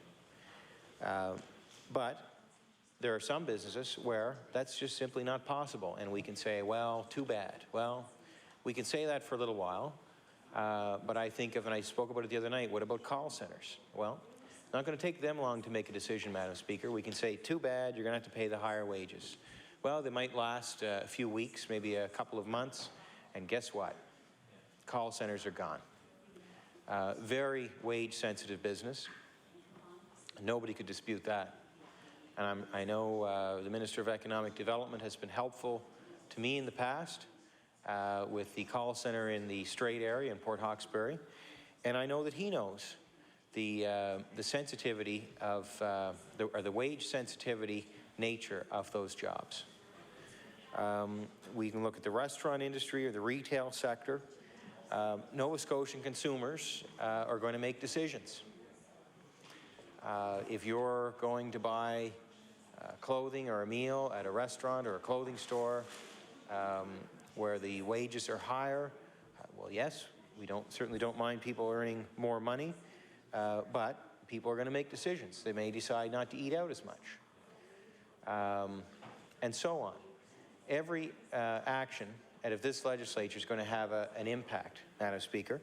But there are some businesses where that's just simply not possible, and we can say, well, too bad. Well, we can say that for a little while, but I think of, and I spoke about it the other night, what about call centers? Well, not going to take them long to make a decision, Madam Speaker. We can say, too bad, you're going to have to pay the higher wages. Well, they might last a few weeks, maybe a couple of months, and guess what? Call centers are gone. Very wage-sensitive business. Nobody could dispute that. And I know the Minister of Economic Development has been helpful to me in the past with the call center in the Strait area in Port Hawkesbury, and I know that he knows the sensitivity of, the wage sensitivity nature of those jobs. We can look at the restaurant industry or the retail sector. Nova Scotian consumers are going to make decisions. If you're going to buy clothing or a meal at a restaurant or a clothing store where the wages are higher, well, yes, we certainly don't mind people earning more money, but people are going to make decisions. They may decide not to eat out as much, and so on. Every action out of this legislature is going to have an impact, Madam Speaker.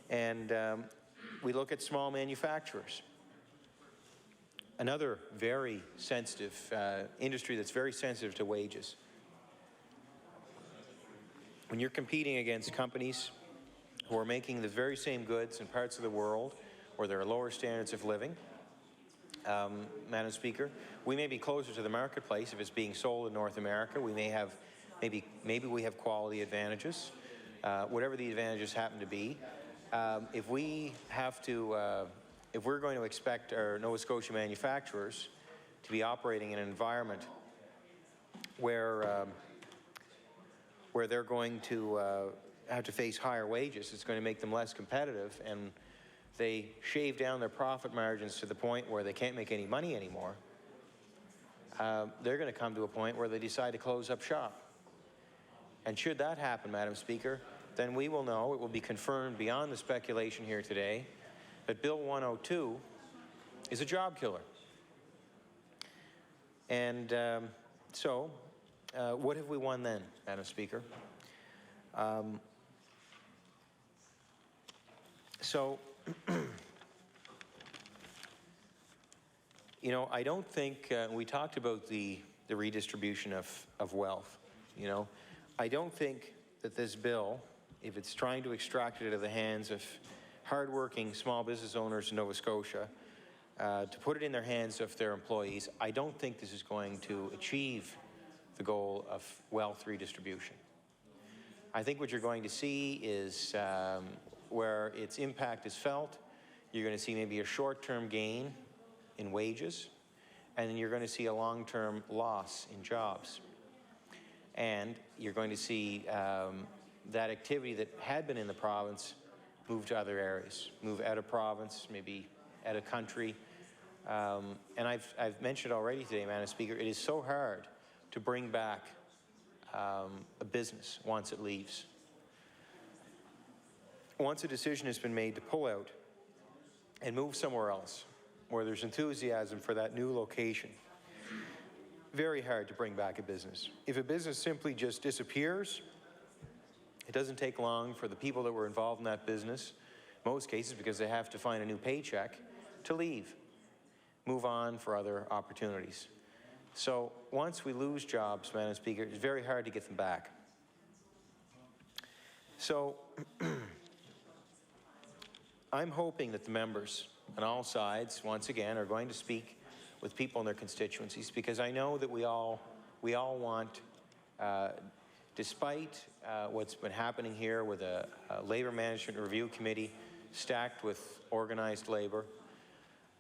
And we look at small manufacturers. Another very sensitive industry that's very sensitive to wages. When you're competing against companies who are making the very same goods in parts of the world where there are lower standards of living, Madam Speaker, we may be closer to the marketplace if it's being sold in North America. We may have, maybe we have quality advantages, whatever the advantages happen to be. If we have to, if we're going to expect our Nova Scotia manufacturers to be operating in an environment where they're going to have to face higher wages, it's going to make them less competitive, and they shave down their profit margins to the point where they can't make any money anymore, they're going to come to a point where they decide to close up shop. And should that happen, Madam Speaker, then we will know, it will be confirmed beyond the speculation here today, that Bill 102 is a job killer. And so, what have we won then, Madam Speaker? You know, I don't think, we talked about the redistribution of wealth, you know. I don't think that this bill, if it's trying to extract it out of the hands of hardworking small business owners in Nova Scotia, to put it in their hands of their employees, I don't think this is going to achieve the goal of wealth redistribution. I think what you're going to see is where its impact is felt, you're going to see maybe a short-term gain in wages, and then you're going to see a long-term loss in jobs. And you're going to see that activity that had been in the province move to other areas, move out of province, maybe out of country. And I've mentioned already today, Madam Speaker, it is so hard to bring back a business once it leaves. Once a decision has been made to pull out and move somewhere else, where there's enthusiasm for that new location, very hard to bring back a business. If a business simply just disappears, it doesn't take long for the people that were involved in that business, most cases because they have to find a new paycheck, to leave, move on for other opportunities. So once we lose jobs, Madam Speaker, it's very hard to get them back. So I'm hoping that the members on all sides, once again, are going to speak with people in their constituencies, because I know that we all want, despite what's been happening here with a Labour Management Review Committee stacked with organized labour,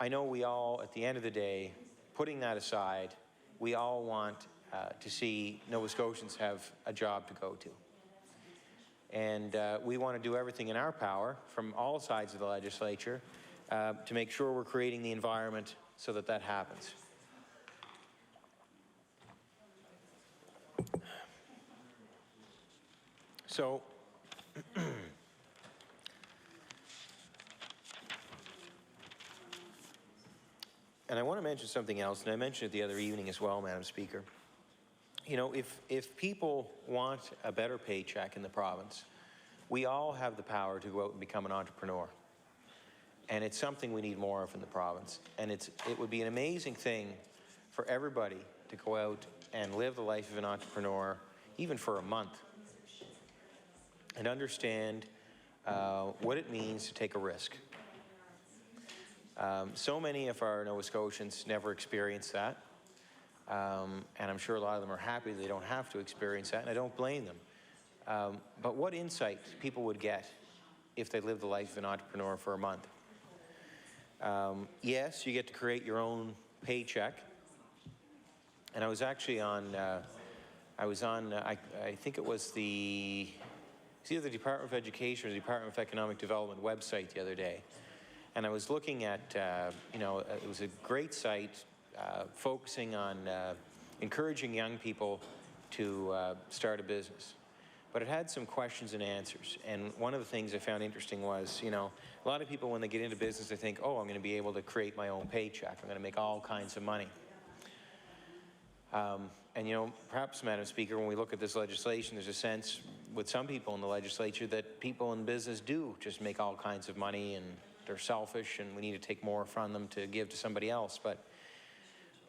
I know we all, at the end of the day, putting that aside, we all want to see Nova Scotians have a job to go to. And we want to do everything in our power from all sides of the legislature to make sure we're creating the environment so that that happens. So, and I want to mention something else, and I mentioned it the other evening as well, Madam Speaker. You know, if people want a better paycheck in the province, we all have the power to go out and become an entrepreneur. And it's something we need more of in the province. And it would be an amazing thing for everybody to go out and live the life of an entrepreneur, even for a month, and understand what it means to take a risk. So many of our Nova Scotians never experience that. And I'm sure a lot of them are happy they don't have to experience that, and I don't blame them. But what insight people would get if they lived the life of an entrepreneur for a month. Yes, you get to create your own paycheck. And I was actually on, I think it was it's either the Department of Education or the Department of Economic Development website the other day. And I was looking at, you know, it was a great site focusing on encouraging young people to start a business. But it had some questions and answers. And one of the things I found interesting was, you know, a lot of people when they get into business, they think, oh, I'm going to be able to create my own paycheck. I'm going to make all kinds of money. And, you know, perhaps, Madam Speaker, when we look at this legislation, there's a sense with some people in the legislature that people in business do just make all kinds of money and they're selfish and we need to take more from them to give to somebody else. But,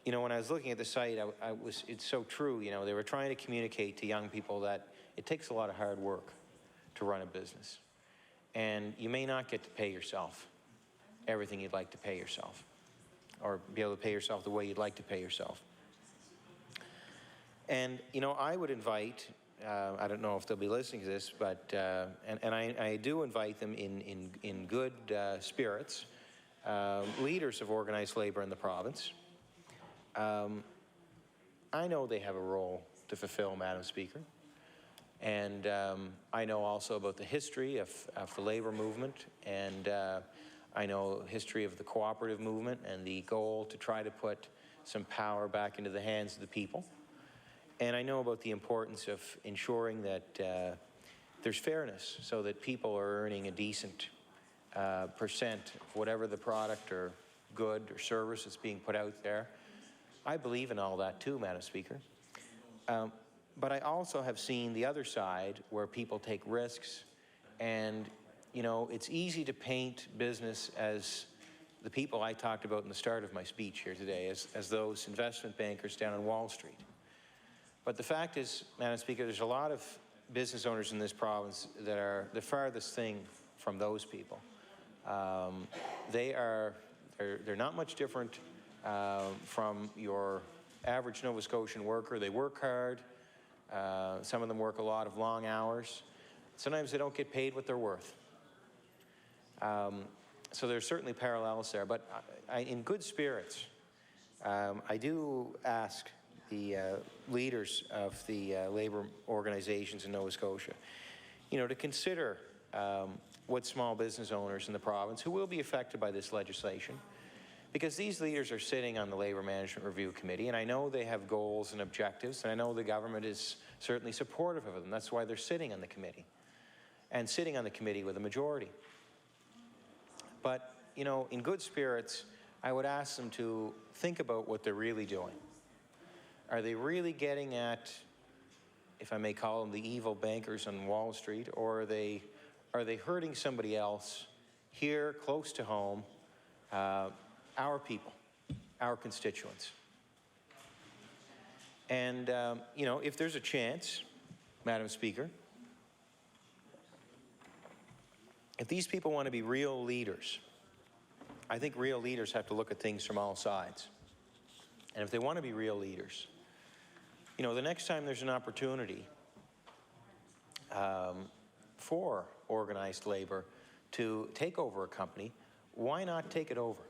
you know, when I was looking at the site, it's so true. You know, they were trying to communicate to young people that it takes a lot of hard work to run a business. And you may not get to pay yourself everything you'd like to pay yourself, or be able to pay yourself the way you'd like to pay yourself. And, you know, I would invite, I don't know if they'll be listening to this, but, and I do invite them in good spirits, leaders of organized labor in the province. I know they have a role to fulfill, Madam Speaker. And I know also about the history of the labor movement, and I know history of the cooperative movement and the goal to try to put some power back into the hands of the people. And I know about the importance of ensuring that there's fairness so that people are earning a decent percent of whatever the product or good or service that's being put out there. I believe in all that too, Madam Speaker. But I also have seen the other side where people take risks, and, you know, it's easy to paint business as the people I talked about in the start of my speech here today, as those investment bankers down on Wall Street. But the fact is, Madam Speaker, there's a lot of business owners in this province that are the farthest thing from those people. They're not much different from your average Nova Scotian worker. They work hard. Some of them work a lot of long hours. Sometimes they don't get paid what they're worth. So there's certainly parallels there. But in good spirits, I do ask the leaders of the labor organizations in Nova Scotia, you know, to consider what small business owners in the province who will be affected by this legislation, because these leaders are sitting on the Labor Management Review Committee, and I know they have goals and objectives, and I know the government is certainly supportive of them. That's why they're sitting on the committee, and sitting on the committee with a majority. But, you know, in good spirits, I would ask them to think about what they're really doing. Are they really getting at, if I may call them, the evil bankers on Wall Street, or are they hurting somebody else here, close to home, our people, our constituents? And, you know, if there's a chance, Madam Speaker, if these people want to be real leaders, I think real leaders have to look at things from all sides. And if they want to be real leaders, you know, the next time there's an opportunity for organized labor to take over a company, why not take it over?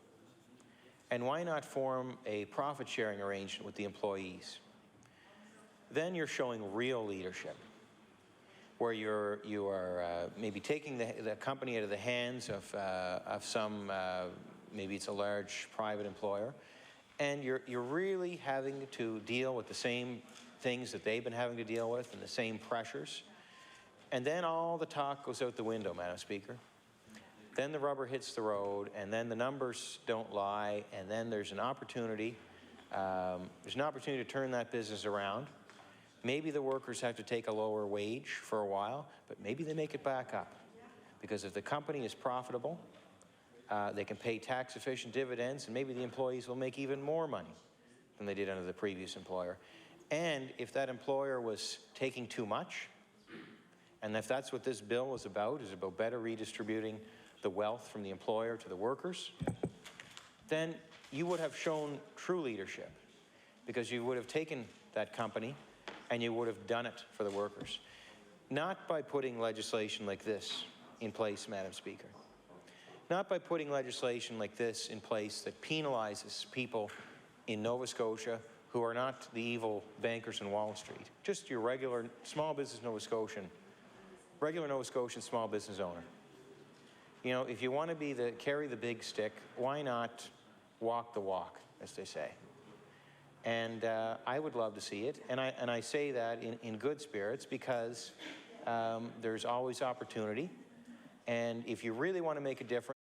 And why not form a profit-sharing arrangement with the employees? Then you're showing real leadership, where you are maybe taking the company out of the hands of some, maybe it's a large private employer, and you're really having to deal with the same things that they've been having to deal with and the same pressures. And then all the talk goes out the window, Madam Speaker. then the rubber hits the road, and then the numbers don't lie, and then there's an opportunity. There's an opportunity to turn that business around. Maybe the workers have to take a lower wage for a while, but maybe they make it back up. Because if the company is profitable, they can pay tax-efficient dividends, and maybe the employees will make even more money than they did under the previous employer. And if that employer was taking too much, and if that's what this bill is about better redistributing the wealth from the employer to the workers, then you would have shown true leadership, because you would have taken that company and you would have done it for the workers. Not by putting legislation like this in place, Madam Speaker. Not by putting legislation like this in place that penalizes people in Nova Scotia who are not the evil bankers in Wall Street, just your regular small business Nova Scotian, regular Nova Scotian small business owner. You know, if you want to carry the big stick, why not walk the walk, as they say? And I would love to see it, and I say that in good spirits, because there's always opportunity, and if you really want to make a difference,